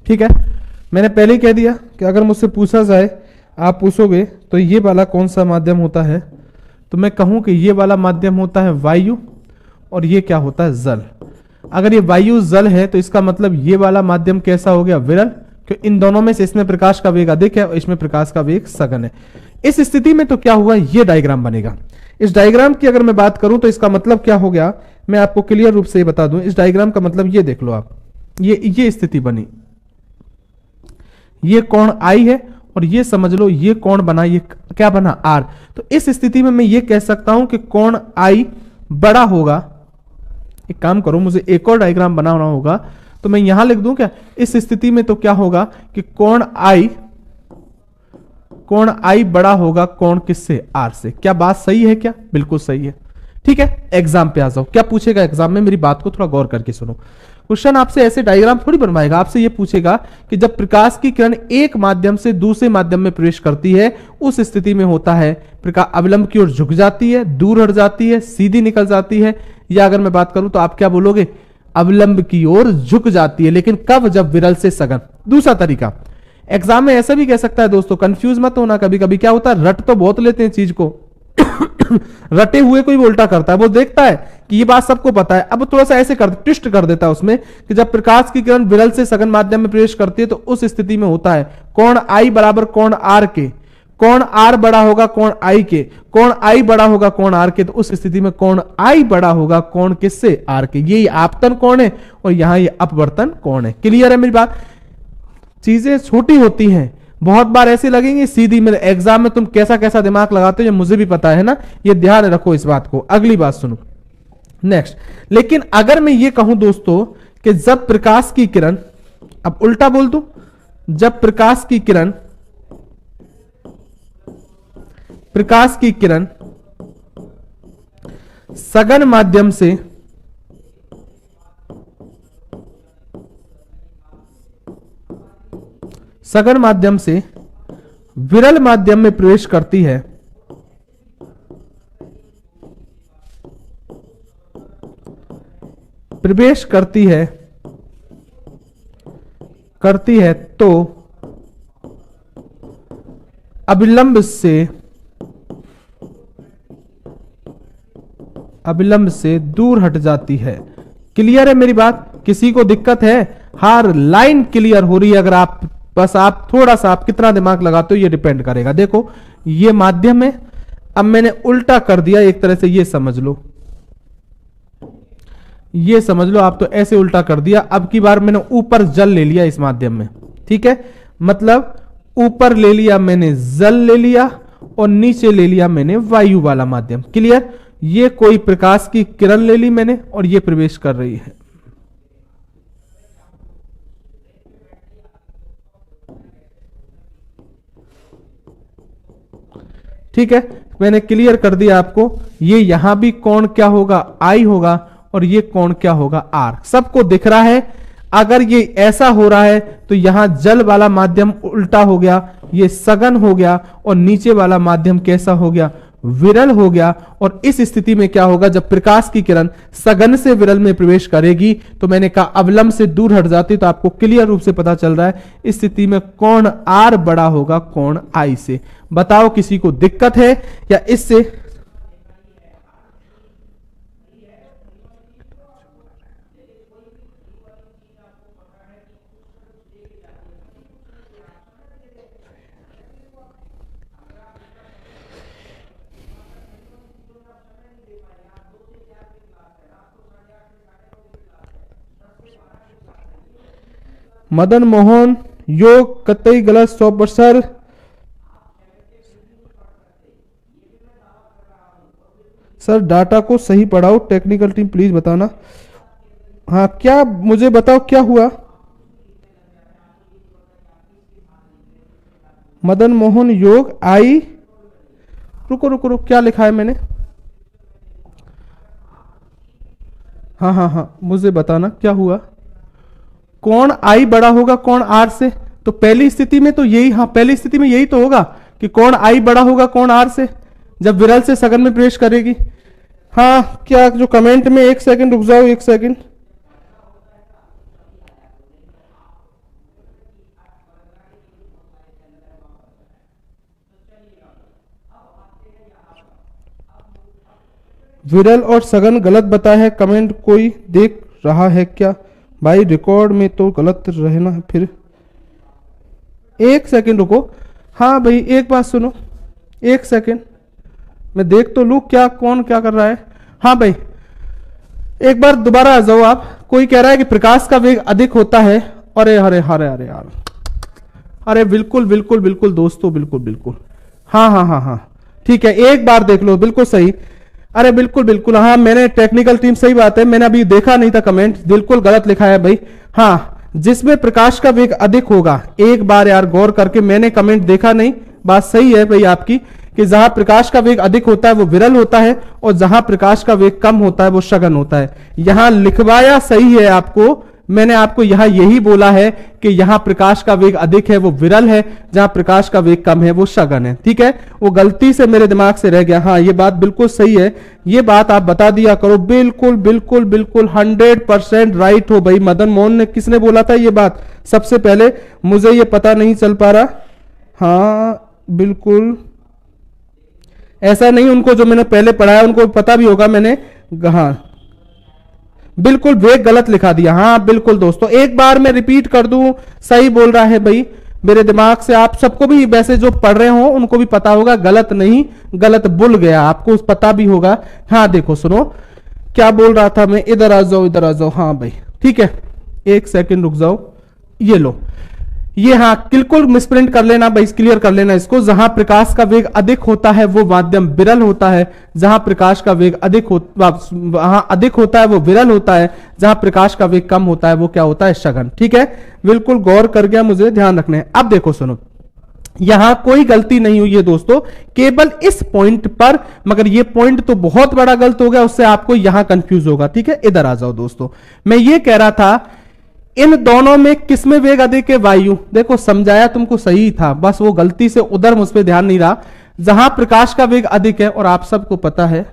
ठीक है? मैंने पहले ही कह दिया कि अगर मुझसे पूछा जाए, आप पूछोगे तो ये वाला कौन सा माध्यम होता है, तो मैं कहूं कि ये वाला माध्यम होता है वायु, और ये क्या होता है? जल। अगर ये वायु जल है तो इसका मतलब ये वाला माध्यम कैसा हो गया? विरल, क्योंकि इन दोनों में से इसमें प्रकाश का वेग अधिक है और इसमें प्रकाश का वेग सघन है। इस स्थिति में तो क्या हुआ? ये डायग्राम बनेगा। इस डायग्राम की अगर मैं बात करूं तो इसका मतलब क्या हो गया, मैं आपको क्लियर रूप से बता दूं। इस डायग्राम का मतलब ये देख लो आप, ये स्थिति बनी, ये कोण आई है और ये समझ लो ये कोण बना, ये क्या बना? आर। तो इस स्थिति में मैं ये कह सकता हूं कि कोण आई बड़ा होगा। एक काम करो, मुझे एक और डायग्राम बनाना होगा, तो मैं यहां लिख दूं क्या? इस स्थिति में तो क्या होगा कि कोण आई कोण आई बड़ा होगा कोण किससे, आर से। क्या बात सही है क्या? बिल्कुल सही है। ठीक है, एग्जाम पे आ जाओ। क्या पूछेगा एग्जाम में, मेरी बात को थोड़ा गौर करके सुनो। क्वेश्चन आपसे ऐसे डायग्राम थोड़ी बनवाएगा, आपसे ये पूछेगा कि जब प्रकाश की किरण एक माध्यम से दूसरे माध्यम में प्रवेश करती है उस स्थिति में होता है प्रकाश अविलंब की ओर झुक जाती है, दूर हट जाती है, सीधी निकल जाती है, या अगर मैं बात करूं तो आप क्या बोलोगे, अविलंब की ओर झुक जाती है। लेकिन कब? जब विरल से सघन। दूसरा तरीका, एग्जाम में ऐसा भी कह सकता है दोस्तों, कंफ्यूज मत होना। कभी कभी क्या होता है, रट तो बहुत लेते हैं चीज को रटे हुए कोई भी उल्टा करता है, वो देखता है कि ये बात सबको पता है, अब थोड़ा सा ऐसे ट्विस्ट कर देता है उसमें कि जब प्रकाश की किरण विरल से सघन माध्यम में प्रवेश करती है तो उस स्थिति में होता है कोण आई बराबर कोण आर के, कोण आर बड़ा होगा कोण आई के, कोण आई बड़ा होगा कोण आर के, तो उस स्थिति में कोण आई बड़ा होगा कोण किससे, आर के। ये आपतन कोण है और यहां ये अपवर्तन कोण है। क्लियर है मेरी बात? चीजें छोटी होती हैं, बहुत बार ऐसे लगेंगे सीधी, मेरे एग्जाम में तुम कैसा कैसा दिमाग लगाते हो ये मुझे भी पता है ना, ये ध्यान रखो इस बात को। अगली बात सुनो नेक्स्ट। लेकिन अगर मैं ये कहूं दोस्तों कि जब प्रकाश की किरण, अब उल्टा बोल दूं, जब प्रकाश की किरण सघन माध्यम से विरल माध्यम में प्रवेश करती है तो अविलंब से दूर हट जाती है। क्लियर है मेरी बात? किसी को दिक्कत है? हर लाइन क्लियर हो रही है? अगर आप बस आप थोड़ा सा आप कितना दिमाग लगाते हो ये डिपेंड करेगा। देखो ये माध्यम है, अब मैंने उल्टा कर दिया एक तरह से, ये समझ लो आप तो ऐसे उल्टा कर दिया। अब की बार मैंने ऊपर जल ले लिया इस माध्यम में, ठीक है, मतलब ऊपर ले लिया मैंने जल ले लिया और नीचे ले लिया मैंने वायु वाला माध्यम। क्लियर? ये कोई प्रकाश की किरण ले ली मैंने और ये प्रवेश कर रही है। ठीक है, मैंने क्लियर कर दिया आपको। ये यहां भी कोण क्या होगा, आई होगा, और ये कोण क्या होगा, आर। सबको दिख रहा है? अगर ये ऐसा हो रहा है तो यहां जल वाला माध्यम उल्टा हो गया, ये सघन हो गया, और नीचे वाला माध्यम कैसा हो गया, विरल हो गया। और इस स्थिति में क्या होगा, जब प्रकाश की किरण सघन से विरल में प्रवेश करेगी तो मैंने कहा अवलंब से दूर हट जाती, तो आपको क्लियर रूप से पता चल रहा है इस स्थिति में कोण आर बड़ा होगा कोण आई से। बताओ किसी को दिक्कत है या इससे? मदन मोहन योग कतई गलत 100%। सर डाटा को सही पढ़ाओ, टेक्निकल टीम प्लीज बताना। हाँ क्या, मुझे बताओ क्या हुआ? मदन मोहन योग आई, रुको रुको रुको, क्या लिखा है मैंने? हाँ हाँ हाँ, मुझे बताना क्या हुआ। कोण आई बड़ा होगा कोण आर से, तो पहली स्थिति में तो यही, हाँ पहली स्थिति में यही तो होगा कि कोण आई बड़ा होगा कोण आर से जब विरल से सघन में प्रवेश करेगी। हाँ क्या जो कमेंट में, एक सेकंड रुक जाओ, एक सेकंड। विरल और सघन गलत बताया है, कमेंट कोई देख रहा है क्या? भाई रिकॉर्ड में तो गलत रहना है फिर। एक सेकंड रुको, हाँ भाई एक बात सुनो, एक सेकंड मैं देख तो लूं क्या कौन क्या कर रहा है। हाँ भाई एक बार दोबारा आ जाओ आप। कोई कह रहा है कि प्रकाश का वेग अधिक होता है। अरे अरे अरे अरे यार, अरे बिल्कुल बिल्कुल बिल्कुल दोस्तों, बिल्कुल बिल्कुल, हाँ हाँ हाँ हाँ ठीक है, एक बार देख लो, बिल्कुल सही। अरे बिल्कुल बिल्कुल, हाँ मैंने टेक्निकल टीम, सही बात है, मैंने अभी देखा नहीं था कमेंट, बिल्कुल गलत लिखा है भाई। हाँ जिसमें प्रकाश का वेग अधिक होगा, एक बार यार गौर करके, मैंने कमेंट देखा नहीं, बात सही है भाई आपकी कि जहां प्रकाश का वेग अधिक होता है वो विरल होता है और जहां प्रकाश का वेग कम होता है वो सघन होता है। यहां लिखवाया सही है आपको, मैंने आपको यहां यही बोला है कि यहां प्रकाश का वेग अधिक है वो विरल है, जहां प्रकाश का वेग कम है वो सघन है। ठीक है, वो गलती से मेरे दिमाग से रह गया। हाँ, ये बात बिल्कुल सही है, ये बात आप बता दिया करो। बिल्कुल बिल्कुल बिल्कुल 100% राइट हो भाई। मदन मोहन ने किसने बोला था ये बात सबसे पहले? मुझे ये पता नहीं चल पा रहा। हाँ बिल्कुल ऐसा नहीं, उनको जो मैंने पहले पढ़ाया उनको पता भी होगा मैंने। हाँ बिल्कुल वेग गलत लिखा दिया। हाँ बिल्कुल दोस्तों, एक बार मैं रिपीट कर दूं, सही बोल रहा है भाई मेरे दिमाग से। आप सबको भी वैसे जो पढ़ रहे हो उनको भी पता होगा, गलत नहीं, गलत भूल गया आपको पता भी होगा। हाँ देखो सुनो क्या बोल रहा था मैं, इधर आ जाओ इधर आ जाओ। हाँ भाई ठीक है, एक सेकंड रुक जाओ, ये लो ये। हाँ बिल्कुल मिसप्रिंट कर लेना भाई, क्लियर कर लेना इसको। जहां प्रकाश का वेग अधिक होता है वो माध्यम विरल होता है, जहां प्रकाश का वेग अधिक होता है वो विरल होता है, जहां प्रकाश का वेग कम होता है वो क्या होता है? सघन। ठीक है, बिल्कुल गौर कर गया, मुझे ध्यान रखना है। अब देखो सुनो, यहां कोई गलती नहीं हुई है दोस्तों, केवल इस पॉइंट पर, मगर ये पॉइंट तो बहुत बड़ा गलत हो गया, उससे आपको यहां कंफ्यूज होगा। ठीक है, इधर आ जाओ दोस्तों। मैं ये कह रहा था इन दोनों में किसमें वेग अधिक है? वायु। देखो समझाया तुमको सही था, बस वो गलती से उधर मुझ पर ध्यान नहीं रहा। जहां प्रकाश का वेग अधिक है, और आप सबको पता है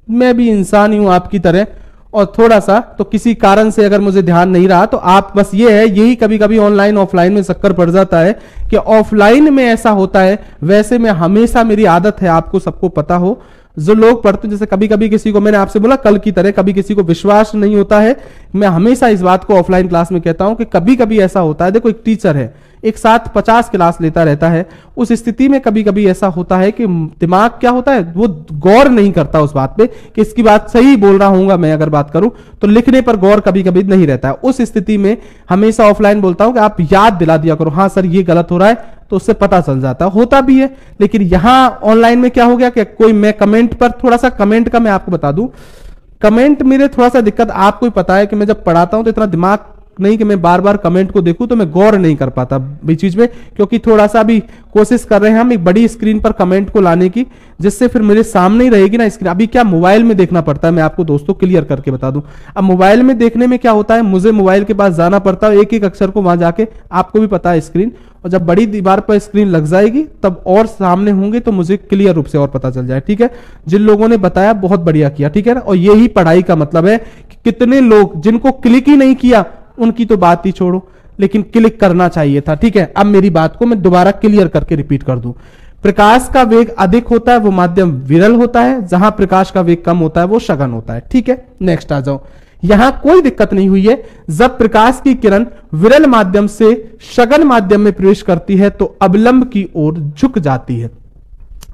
मैं भी इंसान ही हूं आपकी तरह, और थोड़ा सा तो किसी कारण से अगर मुझे ध्यान नहीं रहा तो आप बस ये है, यही कभी कभी ऑनलाइन ऑफलाइन में चक्कर पड़ जाता है कि ऑफलाइन में ऐसा होता है, वैसे में हमेशा मेरी आदत है, आपको सबको पता हो जो लोग पढ़ते, जैसे कभी कभी किसी को, मैंने आपसे बोला कल की तरह, कभी किसी को विश्वास नहीं होता है, मैं हमेशा इस बात को ऑफलाइन क्लास में कहता हूं कि कभी कभी ऐसा होता है। देखो एक टीचर है, एक साथ 50 क्लास लेता रहता है, उस स्थिति में कभी कभी ऐसा होता है कि दिमाग क्या होता है, वो गौर नहीं करता उस बात पे कि इसकी बात सही बोल रहा हूंगा मैं अगर बात करूं तो, लिखने पर गौर कभी कभी नहीं रहता है। उस स्थिति में हमेशा ऑफलाइन बोलता हूं कि आप याद दिला दिया करो, हाँ सर ये गलत हो रहा है, तो उससे पता चल जाता होता भी है। लेकिन यहां ऑनलाइन में क्या हो गया कि कोई, मैं कमेंट पर थोड़ा सा, कमेंट का मैं आपको बता दूं, कमेंट मेरे थोड़ा सा दिक्कत आपको ही पता है कि मैं जब पढ़ाता हूं तो इतना दिमाग नहीं कि मैं बार बार कमेंट को देखूं, तो मैं गौर नहीं कर पाता बीच चीज में, क्योंकि थोड़ा सा भी कोशिश कर रहे हैं हम एक बड़ी स्क्रीन पर कमेंट को लाने की, जिससे फिर मेरे सामने ही रहेगी ना स्क्रीन। अभी क्या मोबाइल में देखना पड़ता है, मैं आपको दोस्तों क्लियर करके बता दूं। अब मोबाइल में देखने में क्या होता है, मुझे मोबाइल के पास जाना पड़ता है, एक एक अक्षर को वहां जाके, आपको भी पता है स्क्रीन, और जब बड़ी दीवार पर स्क्रीन लग जाएगी तब और सामने होंगे तो मुझे क्लियर रूप से और पता चल जाए। ठीक है, जिन लोगों ने बताया बहुत बढ़िया किया। ठीक है ना, और यही पढ़ाई का मतलब है कि कितने लोग जिनको क्लिक ही नहीं किया उनकी तो बात ही छोड़ो, लेकिन क्लिक करना चाहिए था। ठीक है, अब मेरी बात को मैं दोबारा क्लियर करके रिपीट कर दूं। प्रकाश का वेग अधिक होता है वो माध्यम विरल होता है, जहां प्रकाश का वेग कम होता है वो सघन होता है। ठीक है, नेक्स्ट आ जाओ। यहां कोई दिक्कत नहीं हुई है, जब प्रकाश की किरण विरल माध्यम से सघन माध्यम में प्रवेश करती है तो अवलंब की ओर झुक जाती है।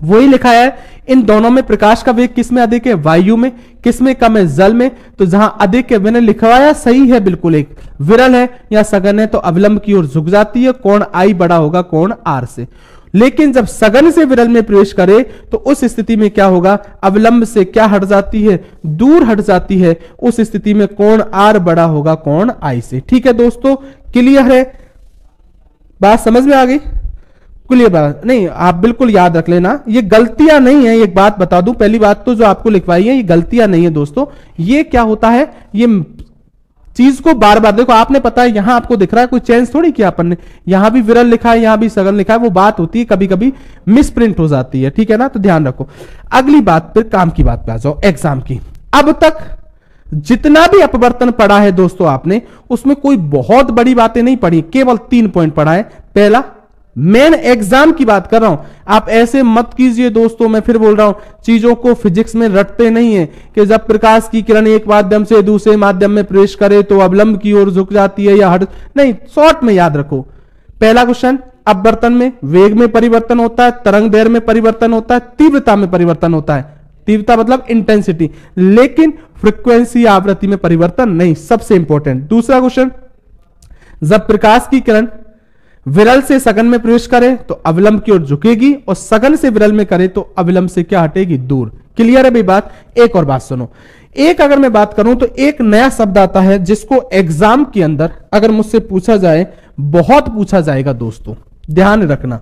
वही लिखा है, इन दोनों में प्रकाश का वेग किसमें अधिक है? वायु में। किसमें कम है? जल में। तो जहां अधिक है, मैंने लिखवाया सही है बिल्कुल, एक विरल है या सघन है तो अवलंब की ओर झुक जाती है, कोण आई बड़ा होगा कोण आर से। लेकिन जब सघन से विरल में प्रवेश करे तो उस स्थिति में क्या होगा, अवलंब से क्या हट जाती है? दूर हट जाती है। उस स्थिति में कोण आर बड़ा होगा कोण आई से। ठीक है दोस्तों, क्लियर है, बात समझ में आ गई? क्लियर बात नहीं, आप बिल्कुल याद रख लेना, ये गलतियां नहीं है। एक बात बता दूं, पहली बात तो जो आपको लिखवाई है ये गलतियां नहीं है दोस्तों। ये क्या होता है, ये चीज को बार बार देखो, आपने पता है यहां आपको दिख रहा है, कोई चेंज थोड़ी किया अपन ने, यहां भी विरल लिखा है यहां भी सघन लिखा है, वो बात होती है कभी कभी मिस प्रिंट हो जाती है। ठीक है ना, तो ध्यान रखो। अगली बात फिर काम की बात पे आ जाओ, एग्जाम की। अब तक जितना भी अपवर्तन पढ़ा है दोस्तों आपने, उसमें कोई बहुत बड़ी बातें नहीं पढ़ी, केवल 3 पॉइंट पढ़ा है। पहला, मेन एग्जाम की बात कर रहा हूं, आप ऐसे मत कीजिए दोस्तों, मैं फिर बोल रहा हूं, चीजों को फिजिक्स में रटते नहीं है कि जब प्रकाश की किरण एक माध्यम से दूसरे माध्यम में प्रवेश करे तो अवलंब की ओर झुक जाती है या हट, नहीं, शॉर्ट में याद रखो। पहला क्वेश्चन, अपवर्तन में वेग में परिवर्तन होता है, तरंग दैर्घ्य में परिवर्तन होता है, तीव्रता में परिवर्तन होता है, तीव्रता मतलब इंटेंसिटी, लेकिन फ्रीक्वेंसी आवृत्ति में परिवर्तन नहीं, सबसे इंपॉर्टेंट। दूसरा क्वेश्चन, जब प्रकाश की किरण विरल से सघन में प्रवेश करे तो अवलंब की ओर झुकेगी, और सघन से विरल में करे तो अवलंब से क्या हटेगी? दूर। क्लियर है भाई बात? एक और बात सुनो, एक अगर मैं बात करूं तो एक नया शब्द आता है जिसको एग्जाम के अंदर अगर मुझसे पूछा जाए, बहुत पूछा जाएगा दोस्तों, ध्यान रखना।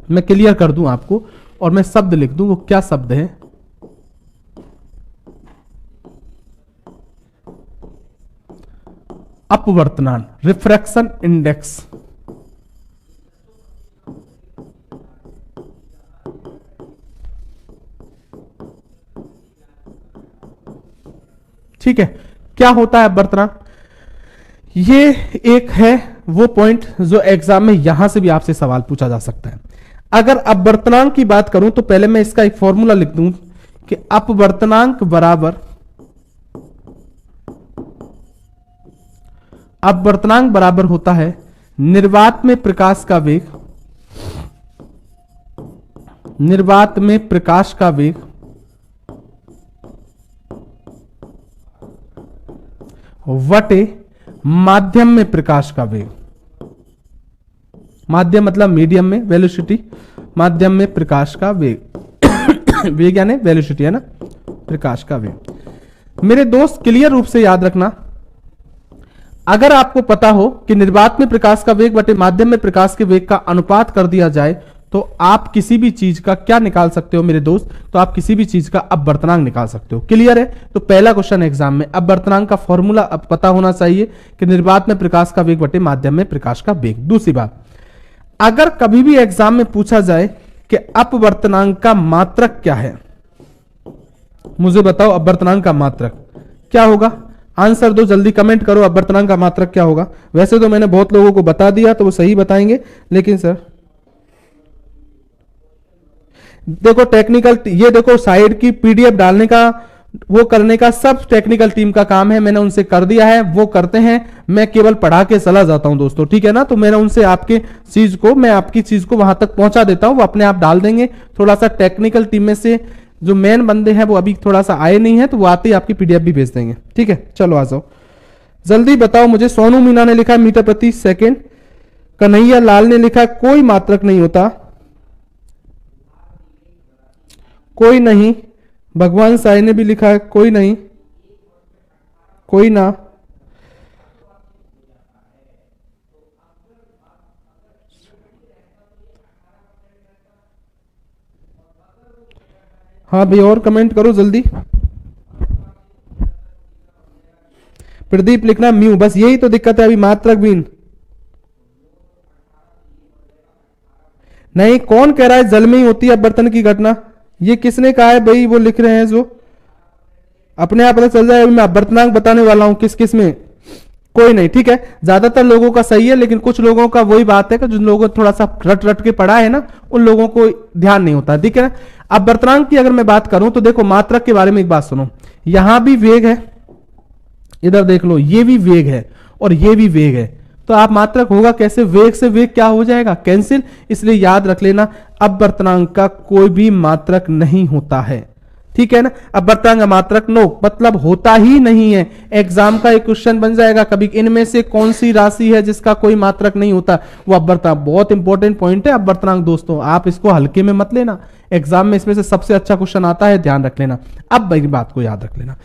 मैं क्लियर कर दूं आपको और मैं शब्द लिख दूं, वो क्या शब्द है? अपवर्तनान, रिफ्रैक्शन इंडेक्स। ठीक है, क्या होता है अपवर्तनांक? ये एक है वो पॉइंट जो एग्जाम में यहां से भी आपसे सवाल पूछा जा सकता है। अगर अपवर्तनांक की बात करूं तो पहले मैं इसका एक फॉर्मूला लिख दूं कि अपवर्तनांक बराबर, अपवर्तनांक बराबर होता है निर्वात में प्रकाश का वेग, निर्वात में प्रकाश का वेग वटे माध्यम में प्रकाश का वेग। माध्यम मतलब मीडियम में, वेलोसिटी, माध्यम में प्रकाश का वेग वेग यानी वेलोसिटी है ना, प्रकाश का वेग। मेरे दोस्त क्लियर रूप से याद रखना, अगर आपको पता हो कि निर्वात में प्रकाश का वेग बटे माध्यम में प्रकाश के वेग का अनुपात कर दिया जाए तो आप किसी भी चीज का क्या निकाल सकते हो मेरे दोस्त? तो आप किसी भी चीज का अपवर्तनांक निकाल सकते हो। क्लियर है? तो पहला क्वेश्चन एग्जाम में अपवर्तनांक का फॉर्मूला अब पता होना चाहिए कि निर्वात में प्रकाश का वेग बटे माध्यम में प्रकाश का वेग। दूसरी बात, अगर कभी भी एग्जाम में पूछा जाए कि अपवर्तनांक का मात्रक क्या है, मुझे बताओ अपवर्तनांक का मात्रक क्या होगा? आंसर दो, जल्दी कमेंट करो, अपवर्तनांक का मात्रक क्या होगा? वैसे तो मैंने बहुत लोगों को बता दिया तो वो सही बताएंगे, लेकिन सर देखो टेक्निकल, ये देखो साइड की पीडीएफ डालने का, वो करने का सब टेक्निकल टीम का काम है। मैंने उनसे कर दिया है, वो करते हैं, मैं केवल पढ़ा के चला जाता हूं दोस्तों, ठीक है ना। तो मैंने उनसे आपके चीज को, मैं आपकी चीज को वहां तक पहुंचा देता हूं, वो अपने आप डाल देंगे। थोड़ा सा टेक्निकल टीम में से जो मेन बंदे हैं वो अभी थोड़ा सा आए नहीं है, तो वो आते ही आपकी पीडीएफ भी भेज देंगे, ठीक है। चलो आ जाओ, जल्दी बताओ मुझे। सोनू मीना ने लिखा मीटर प्रति सेकेंड, कन्हैया लाल ने लिखा कोई मात्रक नहीं होता, कोई नहीं। भगवान साई ने भी लिखा है कोई नहीं, कोई ना। हाँ भाई और कमेंट करो जल्दी। प्रदीप लिखना म्यू, बस यही तो दिक्कत है अभी, मात्रक भी नहीं। कौन कह रहा है जल में ही होती है अपवर्तन की घटना? ये किसने कहा है भाई? वो लिख रहे हैं जो अपने आप पता चल जाए, मैं अपवर्तनांक बताने वाला हूं किस किस में। कोई नहीं, ठीक है। ज्यादातर लोगों का सही है, लेकिन कुछ लोगों का वही बात है कि जिन लोगों को थोड़ा सा रट रट के पढ़ा है ना, उन लोगों को ध्यान नहीं होता, ठीक है ना। अपवर्तनांक की अगर मैं बात करूं तो देखो मात्रक के बारे में एक बात सुनो, यहां भी वेग है, इधर देख लो ये भी वेग है और ये भी वेग है, तो आप मात्रक होगा कैसे? वेग से वेग क्या हो जाएगा? कैंसिल। इसलिए याद रख लेना अपवर्तनांक का कोई भी मात्रक नहीं होता है, ठीक है ना। अपवर्तनांक मात्रक नो मतलब होता ही नहीं है। एग्जाम का एक क्वेश्चन बन जाएगा कभी, इनमें से कौन सी राशि है जिसका कोई मात्रक नहीं होता, वो अपवर्तनांक। बहुत इंपॉर्टेंट पॉइंट है अपवर्तनांक दोस्तों, आप इसको हल्के में मत लेना, एग्जाम में इसमें से सबसे अच्छा क्वेश्चन आता है, ध्यान रख लेना। अब मेरी बात को याद रख लेना।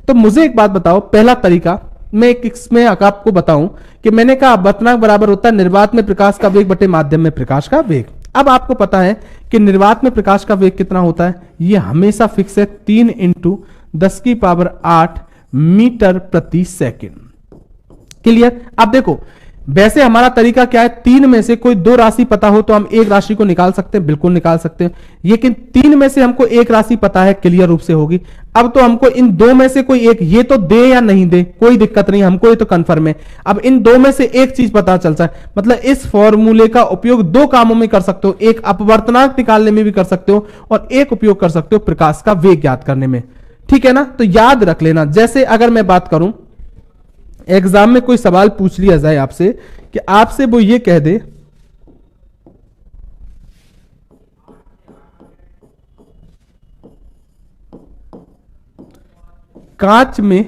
तो मुझे एक बात बताओ, पहला तरीका मैं इसमें आपको बताऊं कि मैंने कहा अपवर्तनांक बराबर होता है निर्वात में प्रकाश का वेग बटे माध्यम में प्रकाश का वेग। अब आपको पता है कि निर्वात में प्रकाश का वेग कितना होता है, ये हमेशा फिक्स है, 3 × 10⁸ मीटर प्रति सेकेंड। क्लियर? अब देखो वैसे हमारा तरीका क्या है, 3 में से कोई 2 राशि पता हो तो हम एक राशि को निकाल सकते हैं, बिल्कुल निकाल सकते हैं। लेकिन 3 में से हमको एक राशि पता है, क्लियर रूप से होगी। अब तो हमको इन 2 में से कोई एक, ये तो दे या नहीं दे कोई दिक्कत नहीं, हमको ये तो कंफर्म है। अब इन 2 में से एक चीज पता चलता है, मतलब इस फॉर्मूले का उपयोग 2 कामों में कर सकते हो, एक अपवर्तनांक निकालने में भी कर सकते हो और एक उपयोग कर सकते हो प्रकाश का वेग ज्ञात करने में, ठीक है ना। तो याद रख लेना, जैसे अगर मैं बात करूं एग्जाम में कोई सवाल पूछ लिया जाए आपसे कि आपसे वो ये कह दे कांच में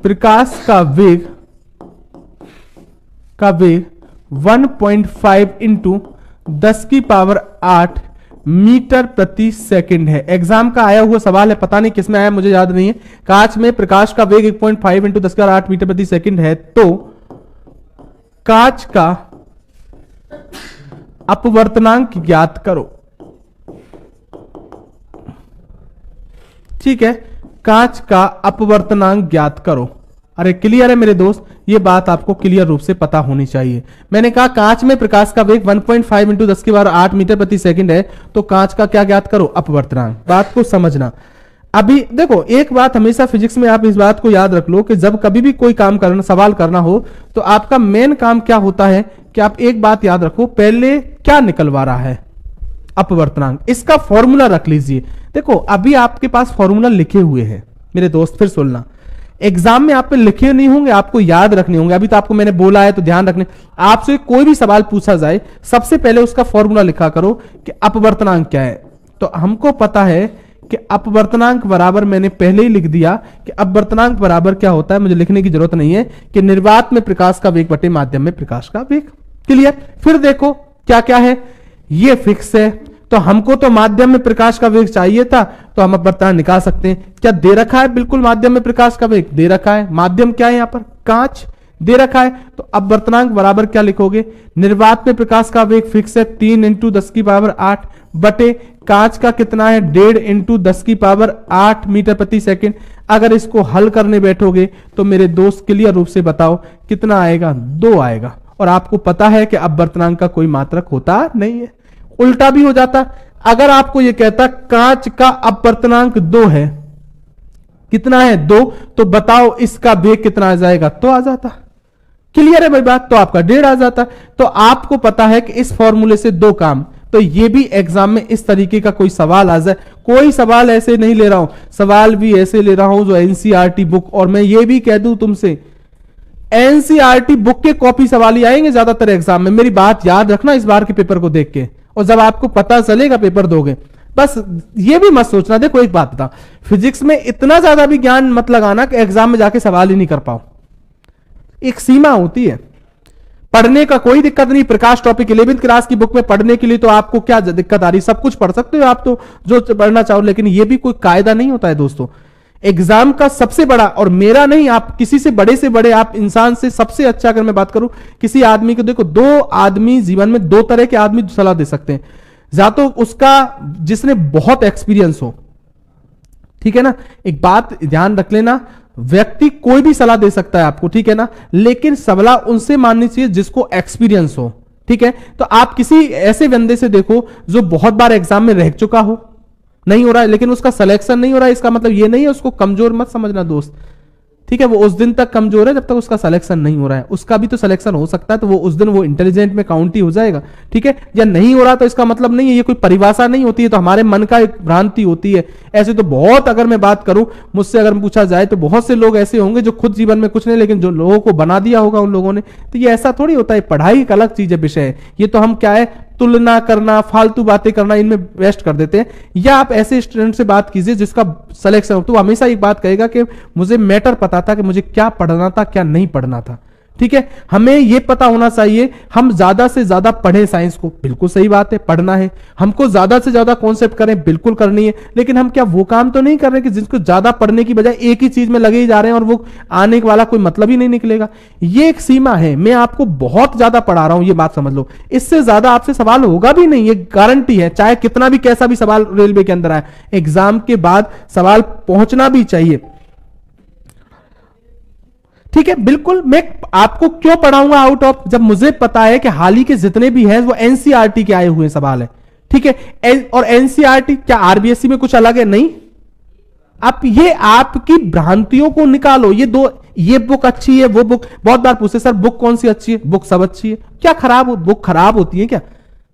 प्रकाश का वेग 1.5 × 10⁸ मीटर प्रति सेकंड है। एग्जाम का आया हुआ सवाल है, पता नहीं किसमें आया, मुझे याद नहीं है। कांच में प्रकाश का वेग 1.5 × 10⁸ मीटर प्रति सेकंड है, तो कांच का अपवर्तनांक ज्ञात करो। ठीक है, कांच का अपवर्तनांक ज्ञात करो। अरे क्लियर है मेरे दोस्त, ये बात आपको क्लियर रूप से पता होनी चाहिए। मैंने कहा कांच में प्रकाश का वेग 1.5 इंटू 10 की पावर 8 मीटर प्रति सेकंड है, तो कांच का क्या ज्ञात करो? अपवर्तनांक। बात को समझना। अभी देखो, एक बात हमेशा फिजिक्स में आप इस बात को याद रख लो कि जब कभी भी कोई काम करना, सवाल करना हो, तो आपका मेन काम क्या होता है कि आप एक बात याद रखो, पहले क्या निकलवा रहा है? अपवर्तनांक। इसका फॉर्मूला रख लीजिए। देखो अभी आपके पास फॉर्मूला लिखे हुए हैं मेरे दोस्त, फिर सुनना। एग्जाम में आप पे लिखे नहीं होंगे, आपको याद रखने होंगे। अभी तो आपको मैंने बोला है तो ध्यान रखने। आपसे कोई भी सवाल पूछा जाए, सबसे पहले उसका फॉर्मूला लिखा करो कि अपवर्तनांक क्या है। तो हमको पता है कि अपवर्तनांक बराबर, मैंने पहले ही लिख दिया कि अपवर्तनांक बराबर क्या होता है, मुझे लिखने की जरूरत नहीं है, कि निर्वात में प्रकाश का वेग बटे माध्यम में प्रकाश का वेग। क्लियर? फिर देखो क्या क्या है, ये फिक्स है, तो हमको तो माध्यम में प्रकाश का वेग चाहिए था, तो हम अपवर्तनांक निकाल सकते हैं। क्या दे रखा है? बिल्कुल माध्यम में प्रकाश का वेग दे रखा है। माध्यम क्या है? यहां पर कांच दे रखा है, तो अपवर्तनांक बराबर क्या लिखोगे? निर्वात में प्रकाश का वेग फिक्स है 3 इंटू 10 की पावर 8 बटे कांच का कितना है? 1.5 इंटू 10 की पावर 8 मीटर प्रति सेकंड। अगर इसको हल करने बैठोगे तो मेरे दोस्त क्लियर रूप से बताओ कितना आएगा? 2 आएगा। और आपको पता है कि अपवर्तनांक का कोई मात्रक होता नहीं है। उल्टा भी हो जाता, अगर आपको यह कहता कांच का अपवर्तनांक 2 है, कितना है? 2, तो बताओ इसका वेग कितना आ जाएगा? तो आ जाता। क्लियर है भाई बात? तो आपका 1.5 आ जाता। तो आपको पता है कि इस फॉर्मूले से 2 काम। तो ये भी एग्जाम में इस तरीके का कोई सवाल आ जाए, कोई सवाल ऐसे नहीं ले रहा हूं, सवाल भी ऐसे ले रहा हूं जो एनसीईआरटी बुक, और मैं ये भी कह दूं तुमसे, एनसीईआरटी बुक के कॉपी सवाल ही आएंगे ज्यादातर एग्जाम में। मेरी बात याद रखना इस बार के पेपर को देख के, और जब आपको पता चलेगा पेपर दोगे। बस ये भी मत सोचना, देखो एक बात बता, फिजिक्स में इतना ज्यादा भी ज्ञान मत लगाना कि एग्जाम में जाके सवाल ही नहीं कर पाओ। एक सीमा होती है पढ़ने का, कोई दिक्कत नहीं। प्रकाश टॉपिक 11th क्लास की बुक में पढ़ने के लिए तो आपको क्या दिक्कत आ रही? सब कुछ पढ़ सकते हो आप तो, जो पढ़ना चाहो, लेकिन ये भी कोई कायदा नहीं होता है दोस्तों। एग्जाम का सबसे बड़ा, और मेरा नहीं, आप किसी से बड़े आप इंसान से सबसे अच्छा, अगर मैं बात करूं किसी आदमी को, देखो 2 आदमी जीवन में, 2 तरह के आदमी सलाह दे सकते हैं। या तो उसका जिसने बहुत एक्सपीरियंस हो, ठीक है ना, एक बात ध्यान रख लेना, व्यक्ति कोई भी सलाह दे सकता है आपको, ठीक है ना, लेकिन सलाह उनसे माननी चाहिए जिसको एक्सपीरियंस हो। ठीक है, तो आप किसी ऐसे बंदे से देखो जो बहुत बार एग्जाम में रह चुका हो, नहीं हो रहा है, लेकिन उसका सिलेक्शन नहीं हो रहा है, इसका मतलब ये नहीं है उसको कमजोर मत समझना दोस्त। ठीक है, वो उस दिन तक कमजोर है जब तक उसका सिलेक्शन नहीं हो रहा है। उसका भी तो सिलेक्शन हो सकता है, तो वो उस दिन वो इंटेलिजेंट में काउंट ही हो जाएगा। ठीक है, या नहीं हो रहा तो इसका मतलब नहीं है, ये कोई परिभाषा नहीं होती है, तो हमारे मन का एक भ्रांति होती है। ऐसे तो बहुत, अगर मैं बात करूं, मुझसे अगर पूछा जाए तो बहुत से लोग ऐसे होंगे जो खुद जीवन में कुछ नहीं, लेकिन जो लोगों को बना दिया होगा उन लोगों ने। तो ये ऐसा थोड़ी होता है, पढ़ाई एक अलग चीज है, विषय है। ये तो हम क्या है, तुलना करना, फालतू बातें करना, इनमें वेस्ट कर देते हैं। या आप ऐसे स्टूडेंट से बात कीजिए जिसका सिलेक्शन हो, तो हमेशा एक बात कहेगा कि मुझे मैटर पता था कि मुझे क्या पढ़ना था, क्या नहीं पढ़ना था। ठीक है, हमें यह पता होना चाहिए, हम ज्यादा से ज्यादा पढ़ें साइंस को, बिल्कुल सही बात है, पढ़ना है हमको, ज्यादा से ज्यादा कॉन्सेप्ट करें, बिल्कुल करनी है। लेकिन हम क्या वो काम तो नहीं कर रहे कि जिसको ज्यादा पढ़ने की बजाय एक ही चीज में लगे ही जा रहे हैं और वो आने वाला कोई मतलब ही नहीं निकलेगा। ये एक सीमा है। मैं आपको बहुत ज्यादा पढ़ा रहा हूं, ये बात समझ लो, इससे ज्यादा आपसे सवाल होगा भी नहीं, ये गारंटी है। चाहे कितना भी कैसा भी सवाल रेलवे के अंदर आए, एग्जाम के बाद सवाल पहुंचना भी चाहिए। ठीक है, बिल्कुल। मैं आपको क्यों पढ़ाऊंगा आउट ऑफ, जब मुझे पता है कि हाल ही के जितने भी हैं वो एनसीईआरटी के आए हुए सवाल है। ठीक है, और एनसीईआरटी क्या आरबीएससी में कुछ अलग है? नहीं। आप ये आपकी भ्रांतियों को निकालो। ये बुक अच्छी है, वो बुक, बहुत बार पूछते सर बुक कौन सी अच्छी है? बुक सब अच्छी है। क्या खराब बुक खराब होती है?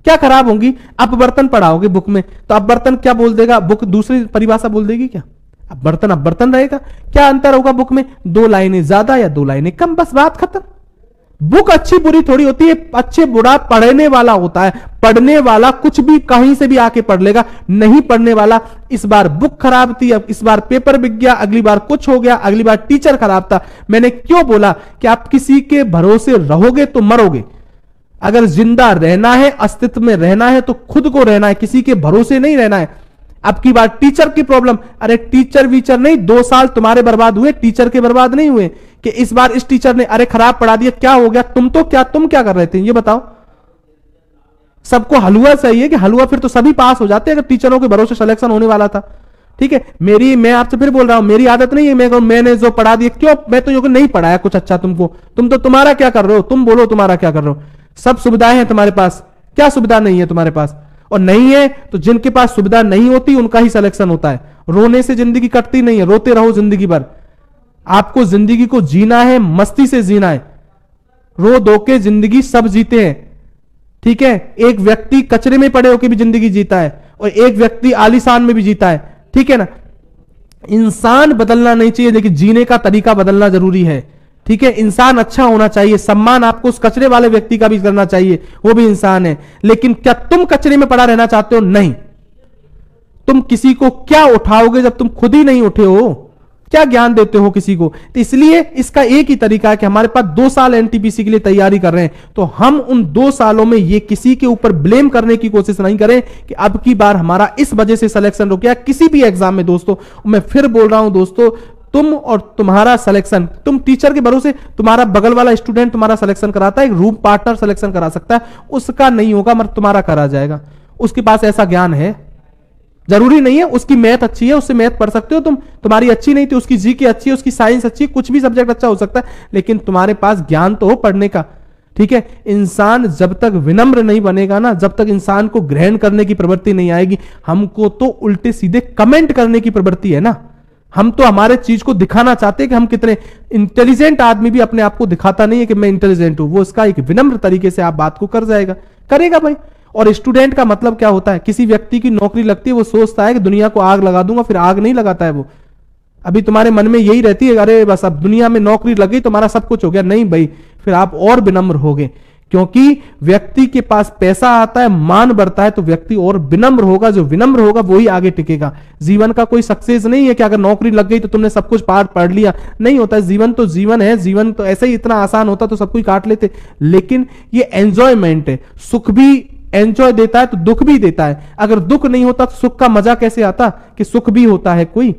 क्या खराब होंगी? अपवर्तन पढ़ाओगे बुक में तो अपवर्तन क्या बोल देगा, बुक दूसरी परिभाषा बोल देगी क्या? अपवर्तन रहेगा। क्या अंतर होगा बुक में? 2 लाइनें ज्यादा या 2 लाइनें कम, बस बात खत्म। बुक अच्छी बुरी थोड़ी होती है, अच्छे बुरा पढ़ने वाला होता है। पढ़ने वाला कुछ भी कहीं से भी आके पढ़ लेगा, नहीं पढ़ने वाला, इस बार बुक खराब थी, अब इस बार पेपर बिक गया, अगली बार कुछ हो गया, अगली बार टीचर खराब था। मैंने क्यों बोला कि आप किसी के भरोसे रहोगे तो मरोगे। अगर जिंदा रहना है, अस्तित्व में रहना है, तो खुद को रहना है, किसी के भरोसे नहीं रहना है। अब की बात टीचर की प्रॉब्लम, अरे टीचर वीचर नहीं, 2 साल तुम्हारे बर्बाद हुए, टीचर के बर्बाद नहीं हुए। कि इस बार इस टीचर ने अरे खराब पढ़ा दिया, क्या हो गया, तुम क्या कर रहे थे, ये बताओ। सबको हलवा चाहिए कि हलवा, फिर तो सभी पास हो जाते अगर टीचरों के भरोसे सिलेक्शन होने वाला था। ठीक है, मैं आपसे फिर बोल रहा हूं, मेरी आदत नहीं है मैंने जो पढ़ा दिया, क्यों, मैं तो जो नहीं पढ़ाया कुछ अच्छा तुमको, तुम तो तुम्हारा क्या कर रहे हो, तुम बोलो तुम्हारा क्या कर रहे हो। सब सुविधाएं हैं तुम्हारे पास, क्या सुविधा नहीं है तुम्हारे पास। और नहीं है तो जिनके पास सुविधा नहीं होती उनका ही सिलेक्शन होता है। रोने से जिंदगी कटती नहीं है, रोते रहो जिंदगी भर। आपको जिंदगी को जीना है, मस्ती से जीना है। रो धो के जिंदगी सब जीते हैं। ठीक है, एक व्यक्ति कचरे में पड़े होकर भी जिंदगी जीता है और एक व्यक्ति आलीशान में भी जीता है। ठीक है ना, इंसान बदलना नहीं चाहिए लेकिन जीने का तरीका बदलना जरूरी है। ठीक है, इंसान अच्छा होना चाहिए, सम्मान आपको उस कचरे वाले व्यक्ति का भी करना चाहिए, वो भी इंसान है। लेकिन क्या तुम कचरे में पड़ा रहना चाहते हो? नहीं। तुम किसी को क्या उठाओगे जब तुम खुद ही नहीं उठे हो? क्या ज्ञान देते हो किसी को? तो इसलिए इसका एक ही तरीका है कि हमारे पास 2 साल एनटीपीसी के लिए तैयारी कर रहे हैं, तो हम उन 2 सालों में ये किसी के ऊपर ब्लेम करने की कोशिश नहीं करें कि अब की बार हमारा इस वजह से सिलेक्शन रुक गया किसी भी एग्जाम में। दोस्तों, मैं फिर बोल रहा हूं दोस्तों, तुम और तुम्हारा सिलेक्शन, तुम टीचर के भरोसे, तुम्हारा बगल वाला स्टूडेंट तुम्हारा सिलेक्शन कराता है, एक रूम पार्टनर सिलेक्शन करा सकता है, उसका नहीं होगा मगर तुम्हारा करा जाएगा। उसके पास ऐसा ज्ञान है, जरूरी नहीं है उसकी मैथ अच्छी है, उससे मैथ पढ़ सकते हो तुम, तुम्हारी अच्छी नहीं थी, उसकी जी की अच्छी है, उसकी साइंस अच्छी है, कुछ भी सब्जेक्ट अच्छा हो सकता है, लेकिन तुम्हारे पास ज्ञान तो हो पढ़ने का। ठीक है, इंसान जब तक विनम्र नहीं बनेगा ना, जब तक इंसान को ग्रहण करने की प्रवृत्ति नहीं आएगी, हमको तो उल्टे सीधे कमेंट करने की प्रवृत्ति है ना। हम तो हमारे चीज को दिखाना चाहते हैं कि हम कितने इंटेलिजेंट। आदमी भी अपने आप को दिखाता नहीं है कि मैं इंटेलिजेंट हूं, वो इसका एक विनम्र तरीके से आप बात को कर जाएगा, करेगा भाई। और स्टूडेंट का मतलब क्या होता है, किसी व्यक्ति की नौकरी लगती है वो सोचता है कि दुनिया को आग लगा दूंगा, फिर आग नहीं लगाता है वो। अभी तुम्हारे मन में यही रहती है अरे बस अब दुनिया में नौकरी लग गई तुम्हारा सब कुछ हो गया, नहीं भाई, फिर आप और विनम्र होगे। क्योंकि व्यक्ति के पास पैसा आता है, मान बढ़ता है, तो व्यक्ति और विनम्र होगा, जो विनम्र होगा वही आगे टिकेगा। जीवन का कोई सक्सेस नहीं है कि अगर नौकरी लग गई तो तुमने सब कुछ पाठ पढ़ लिया, नहीं होता है। जीवन तो जीवन है, जीवन तो ऐसे ही इतना आसान होता तो सब कुछ काट लेते, लेकिन ये एंजॉयमेंट है। सुख भी एंजॉय देता है तो दुख भी देता है, अगर दुख नहीं होता तो सुख का मजा कैसे आता कि सुख भी होता है कोई।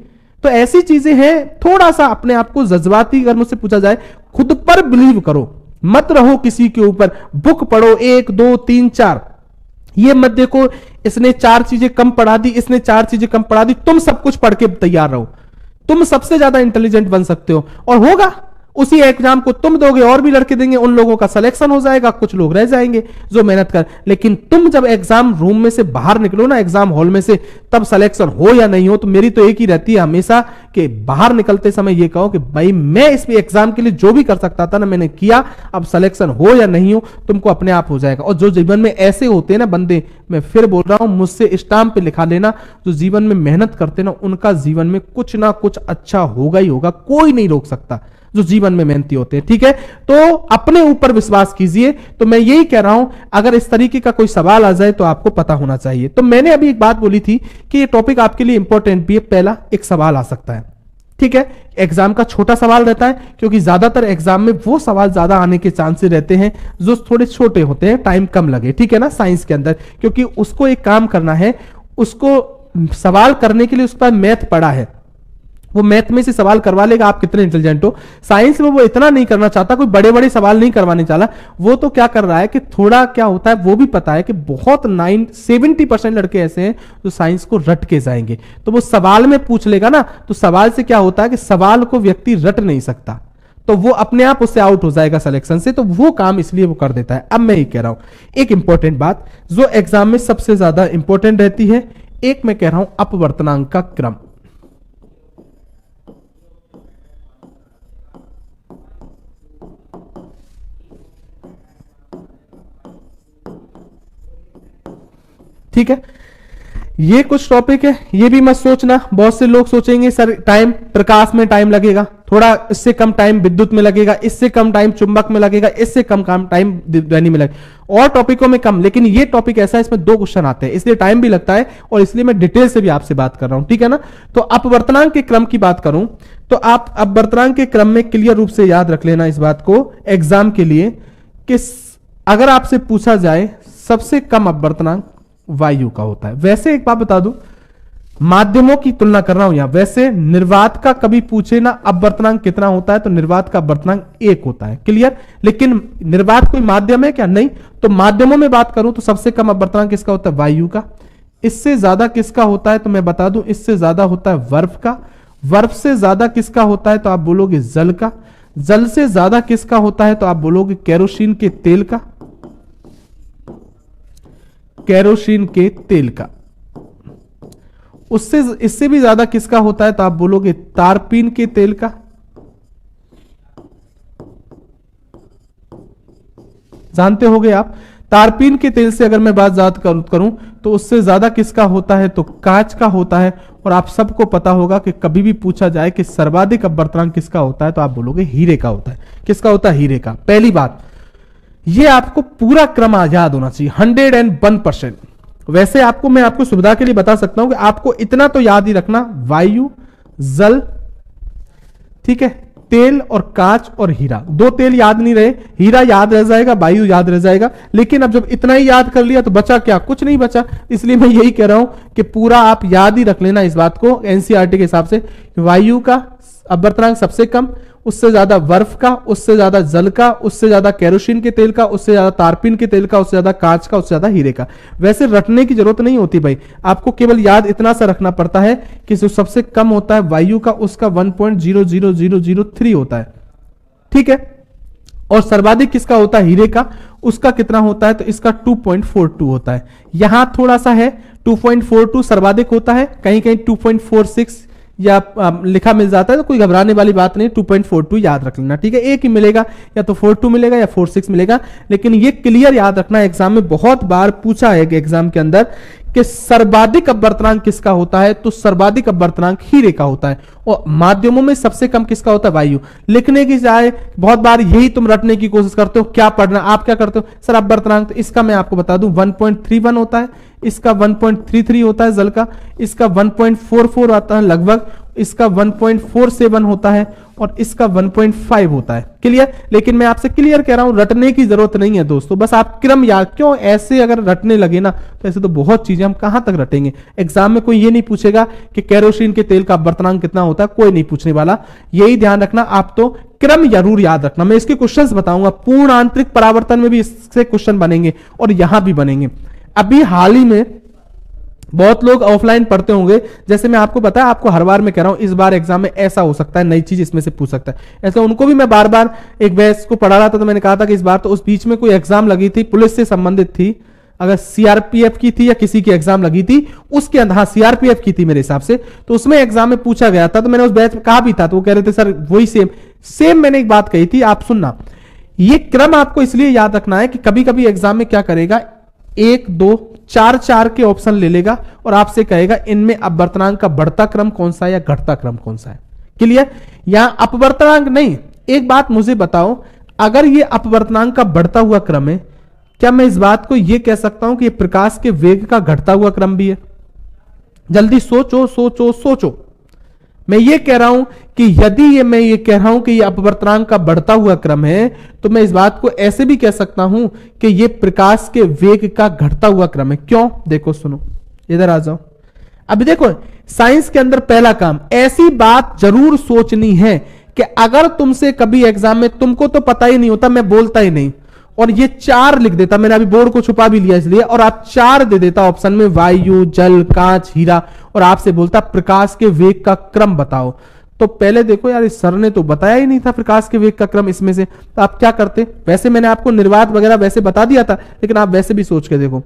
तो ऐसी चीजें हैं, थोड़ा सा अपने आप को जज्बाती, अगर मुझसे पूछा जाए, खुद पर बिलीव करो, मत रहो किसी के ऊपर। बुक पढ़ो 1 2 3 4, ये मत देखो इसने 4 चीजें कम पढ़ा दी, इसने 4 चीजें कम पढ़ा दी, तुम सब कुछ पढ़ के तैयार रहो। तुम सबसे ज्यादा इंटेलिजेंट बन सकते हो और होगा। उसी एग्जाम को तुम दोगे और भी लड़के देंगे, उन लोगों का सिलेक्शन हो जाएगा, कुछ लोग रह जाएंगे जो मेहनत कर। लेकिन तुम जब एग्जाम रूम में से बाहर निकलो ना, एग्जाम हॉल में से, तब सिलेक्शन हो या नहीं हो, तो मेरी तो एक ही रहती है हमेशा कि बाहर निकलते समय ये कहो कि भाई मैं इस एग्जाम के लिए जो भी कर सकता था ना मैंने किया, अब सिलेक्शन हो या नहीं हो तुमको अपने आप हो जाएगा। और जो जीवन में ऐसे होते हैं ना बंदे, मैं फिर बोल रहा हूं, मुझसे स्टाम्प पे लिखा लेना, जो जीवन में मेहनत करते ना उनका जीवन में कुछ ना कुछ अच्छा होगा ही होगा, कोई नहीं रोक सकता जो जीवन में मेहनती होते हैं। ठीक है, तो अपने ऊपर विश्वास कीजिए। तो मैं यही कह रहा हूं, अगर इस तरीके का कोई सवाल आ जाए तो आपको पता होना चाहिए। तो मैंने अभी एक बात बोली थी कि ये टॉपिक आपके लिए इंपॉर्टेंट भी है। पहला एक सवाल आ सकता है, ठीक है, एग्जाम का छोटा सवाल रहता है, क्योंकि ज्यादातर एग्जाम में वो सवाल ज्यादा आने के चांसेस रहते हैं जो थोड़े छोटे होते हैं, टाइम कम लगे। ठीक है ना, साइंस के अंदर, क्योंकि उसको एक काम करना है, उसको सवाल करने के लिए उस पर मैथ पढ़ा है, वो मैथ में से सवाल करवा लेगा आप कितने इंटेलिजेंट हो। साइंस में वो इतना नहीं करना चाहता, कोई बड़े बड़े सवाल नहीं करवाने चाहता। वो तो क्या कर रहा है कि थोड़ा क्या होता है वो भी पता है कि बहुत 70% लड़के ऐसे हैं जो साइंस को रट के जाएंगे, तो वो सवाल में पूछ लेगा ना, तो सवाल से क्या होता है कि सवाल को व्यक्ति रट नहीं सकता, तो वो अपने आप उससे आउट हो जाएगा सिलेक्शन से, तो वो काम इसलिए वो कर देता है। अब मैं ये कह रहा हूं एक इंपॉर्टेंट बात जो एग्जाम में सबसे ज्यादा इंपॉर्टेंट रहती है, एक मैं कह रहा हूं अपवर्तनांक का क्रम। ठीक है, ये कुछ टॉपिक है, ये भी मत सोचना। बहुत से लोग सोचेंगे सर टाइम प्रकाश में टाइम लगेगा, थोड़ा इससे कम टाइम विद्युत में लगेगा, इससे कम टाइम चुंबक में लगेगा, इससे कम टाइम ध्वनि में लगेगा, और टॉपिकों में कम। लेकिन ये टॉपिक ऐसा है, इसमें 2 क्वेश्चन आते हैं, इसलिए टाइम भी लगता है और इसलिए मैं डिटेल से भी आपसे बात कर रहा हूं। ठीक है ना, तो अपवर्तनांक के क्रम की बात करूं तो आप अपवर्तनांक के क्रम में क्लियर रूप से याद रख लेना इस बात को एग्जाम के लिए कि अगर आपसे पूछा जाए सबसे कम अपवर्तनांक वायु का होता है। वैसे एक बात बता दूं, माध्यमों की तुलना कर रहा हूं यहां। वैसे निर्वात का कभी पूछे ना अपवर्तनांक कितना होता है, तो निर्वात का अपवर्तनांक 1 होता है, क्लियर। लेकिन निर्वात कोई माध्यम है क्या? नहीं। तो माध्यमों में बात करूं तो सबसे कम अपवर्तनांक किसका होता है? वायु का। इससे ज्यादा किसका होता है? तो मैं बता दूं, इससे ज्यादा होता है बर्फ का। बर्फ से ज्यादा किसका होता है? तो आप बोलोगे जल का। जल से ज्यादा किसका होता है? तो आप बोलोगे केरोसिन के तेल का। केरोसिन के तेल का। उससे इससे भी ज्यादा किसका होता है? तो आप बोलोगे तारपीन के तेल का। जानते होगे आप। तारपीन के तेल से अगर मैं बात ज्यादा करूं तो उससे ज्यादा किसका होता है? तो कांच का होता है। और आप सबको पता होगा कि कभी भी पूछा जाए कि सर्वाधिक अपवर्तनांक किसका होता है, तो आप बोलोगे हीरे का होता है। किसका होता है? हीरे का। पहली बात, यह आपको पूरा क्रम याद होना चाहिए 101%। वैसे आपको मैं आपको सुविधा के लिए बता सकता हूं कि आपको इतना तो याद ही रखना, वायु, जल, ठीक है, तेल और कांच और हीरा। 2 तेल याद नहीं रहे, हीरा याद रह जाएगा, वायु याद रह जाएगा। लेकिन अब जब इतना ही याद कर लिया तो बचा क्या? कुछ नहीं बचा। इसलिए मैं यही कह रहा हूं कि पूरा आप याद ही रख लेना इस बात को एनसीईआरटी के हिसाब से। वायु का अपवर्तनांक सबसे कम, उससे ज्यादा बर्फ का, उससे ज्यादा जल का, उससे ज्यादा केरोसिन के तेल का, उससे ज्यादा तारपीन के तेल का, उससे ज्यादा कांच का, उससे ज्यादा हीरे का। वैसे रटने की जरूरत नहीं होती भाई, आपको केवल याद इतना सा रखना पड़ता है कि जो सबसे कम होता है वायु का, उसका 1.00003 होता है, ठीक है। और सर्वाधिक किसका होता है? हीरे का। उसका कितना होता है? तो इसका 2.42 होता है। यहां थोड़ा सा है, 2.42 सर्वाधिक होता है, कहीं कहीं 2.46 या लिखा मिल जाता है, तो कोई घबराने वाली बात नहीं। 2.42 याद रख लेना, ठीक है। एक ही मिलेगा, या तो 42 मिलेगा या 46 मिलेगा। लेकिन ये क्लियर याद रखना, एग्जाम में बहुत बार पूछा है एग्जाम के अंदर कि सर्वाधिक अपवर्तनांक किसका होता है? तो सर्वाधिक अपवर्तनांक हीरे का होता है। और माध्यमों में सबसे कम किसका होता है? वायु। लिखने की जाए बहुत बार यही तुम रटने की कोशिश करते हो। क्या पढ़ना आप क्या करते हो? सर अपवर्तनांक, तो इसका मैं आपको बता दूं 1.31 होता है, इसका 1.33 होता है जल का, इसका 1.44 आता है लगभग, इसका 1.47 होता है और इसका 1.5 होता है। क्लियर? लेकिन मैं आपसे क्लियर कह रहा हूं, रटने की जरूरत नहीं है दोस्तों, बस आप क्रम याद। क्यों? ऐसे अगर रटने लगे ना तो ऐसे तो बहुत चीजें हम कहां तक रटेंगे। एग्जाम में कोई ये नहीं पूछेगा कि केरोसिन के तेल का अपवर्तनांक कितना होता है, कोई नहीं पूछने वाला। यही ध्यान रखना, आप तो क्रम जरूर याद रखना। मैं इसके क्वेश्चंस बताऊंगा, पूर्ण आंतरिक परावर्तन में भी इससे क्वेश्चन बनेंगे और यहां भी बनेंगे। अभी हाल ही में बहुत लोग ऑफलाइन पढ़ते होंगे, जैसे मैं आपको बताया, आपको हर बार मैं कह रहा हूं इस बार एग्जाम में ऐसा हो सकता है, नई चीज इसमें से पूछ सकता है। ऐसे उनको भी मैं बार बार एक बैच को पढ़ा रहा था, तो मैंने कहा था कि इस बार तो उस बीच में कोई एग्जाम लगी थी, पुलिस से संबंधित थी, अगर सीआरपीएफ की थी या किसी की एग्जाम लगी थी उसके अंदर, हाँ सीआरपीएफ की थी मेरे हिसाब से, तो उसमें एग्जाम में पूछा गया था। तो मैंने उस बैच में कहा भी था, तो वो कह रहे थे सर वही सेम मैंने एक बात कही थी, आप सुनना। ये क्रम आपको इसलिए याद रखना है कि कभी कभी एग्जाम में क्या करेगा, 1 2 4 4 के ऑप्शन ले लेगा और आपसे कहेगा इनमें अपवर्तनांक का बढ़ता क्रम कौन सा है या घटता क्रम कौन सा है। क्लियर? यहां अपवर्तनांक नहीं। एक बात मुझे बताओ, अगर ये अपवर्तनांक का बढ़ता हुआ क्रम है, क्या मैं इस बात को यह कह सकता हूं कि प्रकाश के वेग का घटता हुआ क्रम भी है? जल्दी सोचो सोचो सोचो। मैं ये कह रहा हूं कि यदि मैं ये कह रहा हूं कि ये अपवर्तनांक का बढ़ता हुआ क्रम है, तो मैं इस बात को ऐसे भी कह सकता हूं कि ये प्रकाश के वेग का घटता हुआ क्रम है। क्यों? देखो सुनो, इधर आ जाओ। अभी देखो, साइंस के अंदर पहला काम, ऐसी बात जरूर सोचनी है कि अगर तुमसे कभी एग्जाम में, तुमको तो पता ही नहीं होता, मैं बोलता ही नहीं, और ये 4 लिख देता, मैंने अभी बोर्ड को छुपा भी लिया इसलिए, और आप 4 दे देता ऑप्शन में, वायु, जल, कांच, हीरा, और आपसे बोलता प्रकाश के वेग का क्रम बताओ, तो पहले देखो यार, इस सर ने तो बताया ही नहीं था प्रकाश के वेग का क्रम इसमें से, तो आप क्या करते? वैसे मैंने आपको निर्वात वगैरह वैसे बता दिया था, लेकिन आप वैसे भी सोच के देखो,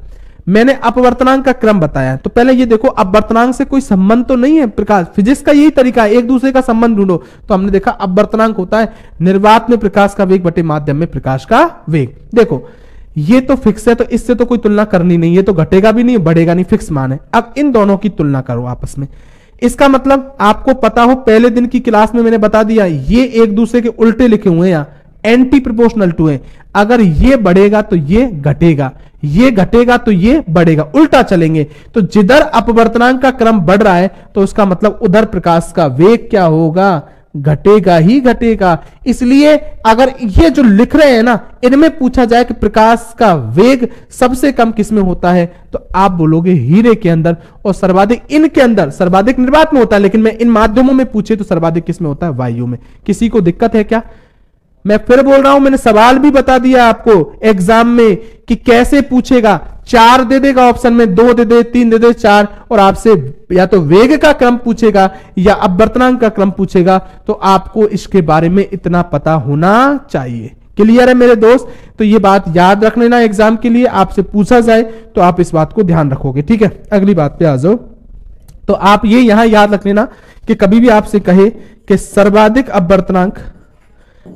मैंने अपवर्तनांक का क्रम बताया, तो पहले ये देखो अपवर्तनांक से कोई संबंध तो नहीं है। प्रकाश, फिजिक्स का यही तरीका है, एक दूसरे का संबंध ढूंढो। तो हमने देखा अपवर्तनांक होता है निर्वात में प्रकाश का वेग बटे माध्यम में प्रकाश का वेग। देखो ये तो फिक्स है, तो इससे तो कोई तुलना करनी नहीं, ये तो घटेगा भी नहीं बढ़ेगा नहीं, फिक्स मान है। अब इन दोनों की तुलना करो आपस में। इसका मतलब आपको पता हो, पहले दिन की क्लास में मैंने बता दिया, ये एक दूसरे के उल्टे लिखे हुए हैं, यहां एंटी प्रोपोर्शनल टू है। अगर ये बढ़ेगा तो ये घटेगा, ये घटेगा तो ये बढ़ेगा, उल्टा चलेंगे। तो जिधर अपवर्तनांक का क्रम बढ़ रहा है तो उसका मतलब उधर प्रकाश का वेग क्या होगा? घटेगा ही घटेगा। इसलिए अगर ये जो लिख रहे हैं ना, इनमें पूछा जाए कि प्रकाश का वेग सबसे कम किसमें होता है, तो आप बोलोगे हीरे के अंदर, और सर्वाधिक इनके अंदर, सर्वाधिक निर्वात में होता है, लेकिन मैं इन माध्यमों में पूछे तो सर्वाधिक किसमें होता है, वायु में। किसी को दिक्कत है क्या? मैं फिर बोल रहा हूं, मैंने सवाल भी बता दिया आपको एग्जाम में कि कैसे पूछेगा। 4 दे देगा ऑप्शन में, 2 दे दे, 3 दे दे, 4, और आपसे या तो वेग का क्रम पूछेगा या अपवर्तनांक का क्रम पूछेगा। तो आपको इसके बारे में इतना पता होना चाहिए। क्लियर है मेरे दोस्त? तो ये बात याद रख लेना, एग्जाम के लिए आपसे पूछा जाए तो आप इस बात को ध्यान रखोगे। ठीक है, अगली बात पे आ जाओ। तो आप ये यहां याद रख लेना कि कभी भी आपसे कहे कि सर्वाधिक अपवर्तनांक,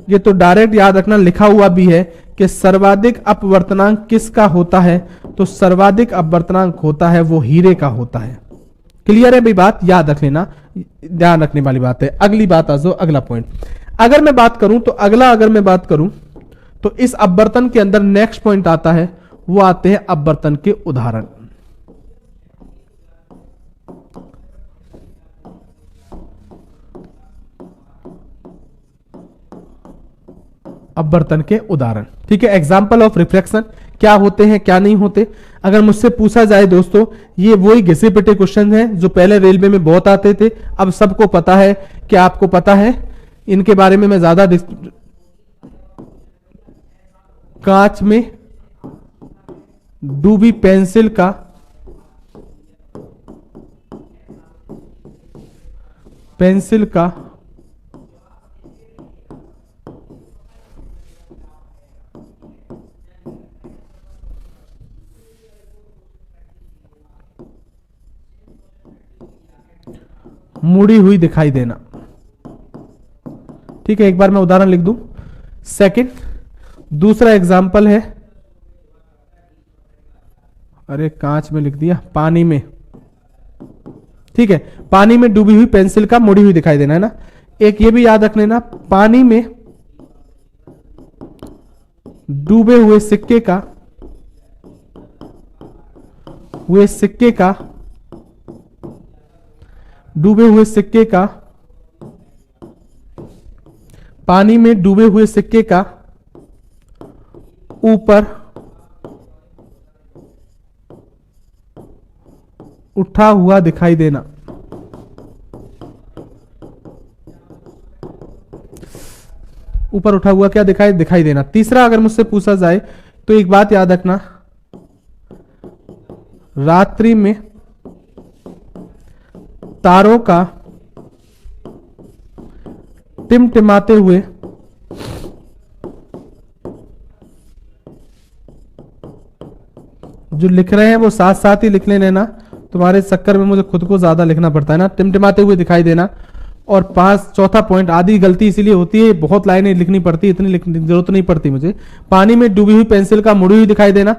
ये तो डायरेक्ट याद रखना, लिखा हुआ भी है कि सर्वाधिक अपवर्तनांक किसका होता है, तो सर्वाधिक अपवर्तनांक होता है वो हीरे का होता है। क्लियर है भाई? बात याद रख लेना, ध्यान रखने वाली बात है। अगली बात आ जाओ, अगला पॉइंट। अगर मैं बात करूं तो अगर मैं बात करूं तो इस अपवर्तन के अंदर नेक्स्ट पॉइंट आता है, वो आते हैं अपवर्तन के उदाहरण। अपवर्तन के उदाहरण, ठीक है। एग्जाम्पल ऑफ रिफ्रैक्शन, क्या होते हैं क्या नहीं होते। अगर मुझसे पूछा जाए दोस्तों, ये वही घिसे पिटे क्वेश्चन हैं जो पहले रेलवे में बहुत आते थे, अब सबको पता है। क्या आपको पता है इनके बारे में? मैं ज्यादा कांच में डूबी पेंसिल का मुड़ी हुई दिखाई देना। ठीक है, एक बार मैं उदाहरण लिख दूं। सेकंड, दूसरा एग्जाम्पल है, अरे कांच में लिख दिया, पानी में। ठीक है, पानी में डूबी हुई पेंसिल का मुड़ी हुई दिखाई देना है ना। एक ये भी याद रख लेना, पानी में डूबे हुए सिक्के का पानी में डूबे हुए सिक्के का ऊपर उठा हुआ दिखाई देना। ऊपर उठा हुआ क्या दिखाई देना। तीसरा, अगर मुझसे पूछा जाए तो एक बात याद रखना, रात्रि में तारों का टिमटिमाते हुए जो लिख रहे हैं वो साथ साथ ही लिख लेना ना, तुम्हारे चक्कर में मुझे खुद को ज्यादा लिखना पड़ता है ना। टिमटिमाते हुए दिखाई देना। और चौथा पॉइंट, आधी गलती इसीलिए होती है, बहुत लाइनें लिखनी पड़ती है, इतनी लिखने की जरूरत नहीं पड़ती मुझे। पानी में डूबी हुई पेंसिल का मुड़ी हुई दिखाई देना,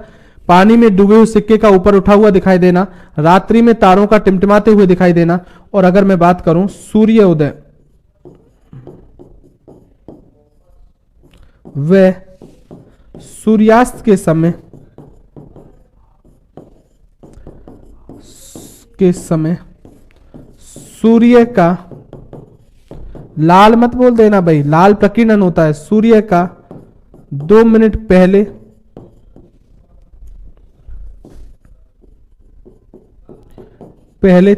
पानी में डूबे हुए सिक्के का ऊपर उठा हुआ दिखाई देना, रात्रि में तारों का टिमटिमाते हुए दिखाई देना। और अगर मैं बात करूं सूर्य उदय व सूर्यास्त के समय सूर्य का, लाल मत बोल देना भाई, लाल प्रकीर्णन होता है, सूर्य का 2 मिनट पहले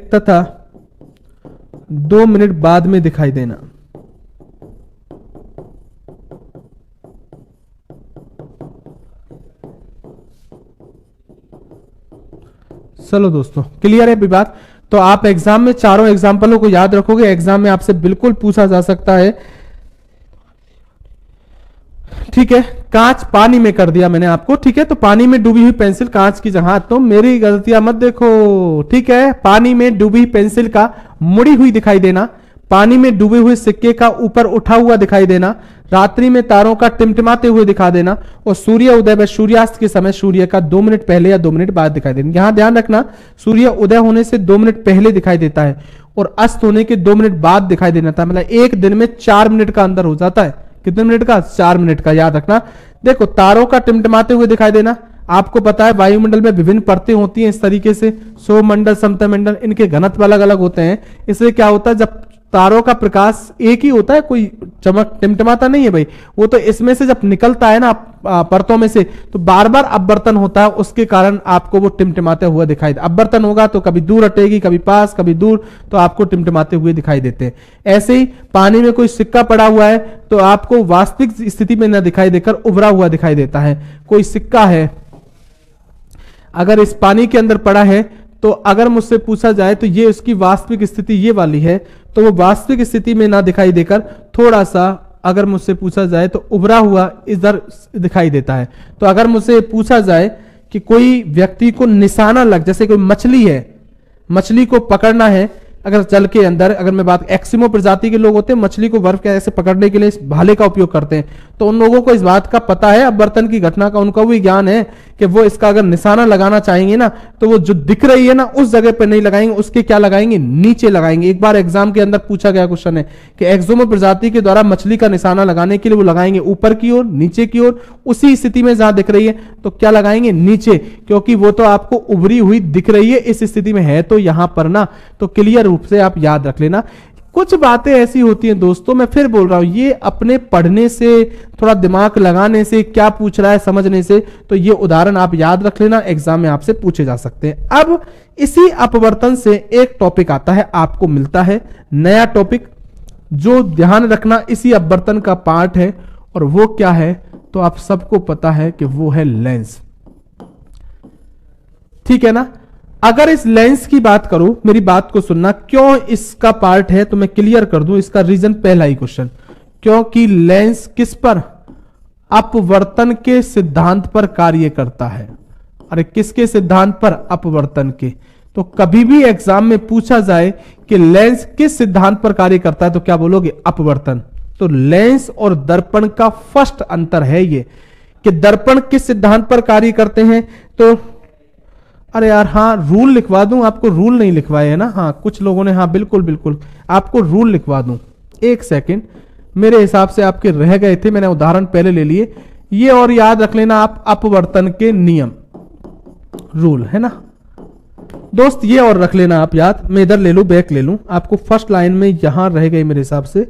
तथा 2 मिनट बाद में दिखाई देना। चलो दोस्तों, क्लियर है भी बात? तो आप एग्जाम में चारों एग्जाम्पलों को याद रखोगे। एग्जाम में आपसे बिल्कुल पूछा जा सकता है। ठीक है, कांच पानी में कर दिया मैंने आपको। ठीक है, तो पानी में डूबी हुई पेंसिल कांच की जगह, तो मेरी गलतियां मत देखो। ठीक है, पानी में डूबी पेंसिल का मुड़ी हुई दिखाई देना, पानी में डूबे हुए सिक्के का ऊपर उठा हुआ दिखाई देना, रात्रि में तारों का टिमटिमाते हुए दिखा देना, और सूर्य उदय व सूर्यास्त के समय सूर्य का 2 मिनट पहले या 2 मिनट बाद दिखाई देना। यहां ध्यान रखना, सूर्य उदय होने से 2 मिनट पहले दिखाई देता है और अस्त होने के 2 मिनट बाद दिखाई देना था। मतलब एक दिन में 4 मिनट का अंदर हो जाता है। कितने मिनट का? 4 मिनट का। याद रखना। देखो, तारों का टिमटिमाते हुए दिखाई देना, आपको पता है वायुमंडल में विभिन्न परतें होती हैं इस तरीके से, सौरमंडल, समतल मंडल, इनके घनत्व अलग अलग होते हैं। इसलिए क्या होता है, जब तारों का प्रकाश एक ही होता है, कोई चमक टिमटिमाता नहीं है भाई। वो तो इसमें से जब निकलता है ना परतों में से, तो बार बार अपवर्तन होता है, उसके कारण आपको वो टिमटिमाते हुए दिखाई दे। अपवर्तन होगा तो कभी दूर हटेगी, कभी पास, कभी दूर, तो आपको टिमटिमाते हुए दिखाई देते हैं। ऐसे ही पानी में कोई सिक्का पड़ा हुआ है तो आपको वास्तविक स्थिति में न दिखाई देकर उभरा हुआ दिखाई देता है। कोई सिक्का है अगर इस पानी के अंदर पड़ा है, तो अगर मुझसे पूछा जाए तो ये उसकी वास्तविक स्थिति ये वाली है, तो वो वास्तविक स्थिति में ना दिखाई देकर थोड़ा सा, अगर मुझसे पूछा जाए तो उभरा हुआ इधर दिखाई देता है। तो अगर मुझसे पूछा जाए कि कोई व्यक्ति को निशाना लग, जैसे कोई मछली है, मछली को पकड़ना है अगर जल के अंदर, अगर मैं बात, एक्सिमो प्रजाति के लोग होते हैं मछली को बर्फ के ऐसे पकड़ने के लिए इस भाले का उपयोग करते हैं, तो उन लोगों को इस बात का पता है, अपवर्तन की घटना का उनका भी ज्ञान है कि वो इसका अगर निशाना लगाना चाहेंगे ना, तो वो जो दिख रही है ना उस जगह पे नहीं लगाएंगे, उसके क्या लगाएंगे, नीचे लगाएंगे। एक बार एग्जाम के अंदर पूछा गया क्वेश्चन है कि एक्सिमो प्रजाति के द्वारा मछली का निशाना लगाने के लिए वो लगाएंगे ऊपर की ओर, नीचे की ओर, उसी स्थिति में जहां दिख रही है तो क्या लगाएंगे, नीचे, क्योंकि वो तो आपको उभरी हुई दिख रही है, इस स्थिति में है तो यहां पर ना, तो क्लियर रूप से आप याद रख लेना। कुछ बातें ऐसी होती हैं दोस्तों, मैं फिर बोल रहा हूं, ये अपने पढ़ने से, थोड़ा दिमाग लगाने से, क्या पूछ रहा है समझने से, तो ये उदाहरण आप याद रख लेना, एग्जाम में आपसे पूछे जा सकते हैं। अब इसी अपवर्तन से एक टॉपिक आता है, आपको मिलता है नया टॉपिक, जो ध्यान रखना इसी अपवर्तन का पार्ट है, और वो क्या है तो आप सबको पता है कि वो है लेंस। ठीक है ना। अगर इस लेंस की बात करूं, मेरी बात को सुनना, क्यों इसका पार्ट है तो मैं क्लियर कर दूं इसका रीजन। पहला ही क्वेश्चन, क्योंकि लेंस किस पर, अपवर्तन के सिद्धांत पर कार्य करता है। अरे किसके सिद्धांत पर, अपवर्तन के। तो कभी भी एग्जाम में पूछा जाए कि लेंस किस सिद्धांत पर कार्य करता है, तो क्या बोलोगे, अपवर्तन। तो लेंस और दर्पण का फर्स्ट अंतर है ये कि दर्पण किस सिद्धांत पर कार्य करते हैं। तो अरे यार हाँ, रूल लिखवा दूं आपको, रूल नहीं लिखवाए है ना, हाँ कुछ लोगों ने, हाँ बिल्कुल बिल्कुल आपको रूल लिखवा दूं, एक सेकंड, मेरे हिसाब से आपके रह गए थे, मैंने उदाहरण पहले ले लिए ये, और याद रख लेना आप अपवर्तन के नियम, रूल है ना दोस्त, ये और रख लेना आप याद। मैं इधर ले लूं, बैक ले लूं, आपको फर्स्ट लाइन में यहां रह गई मेरे हिसाब से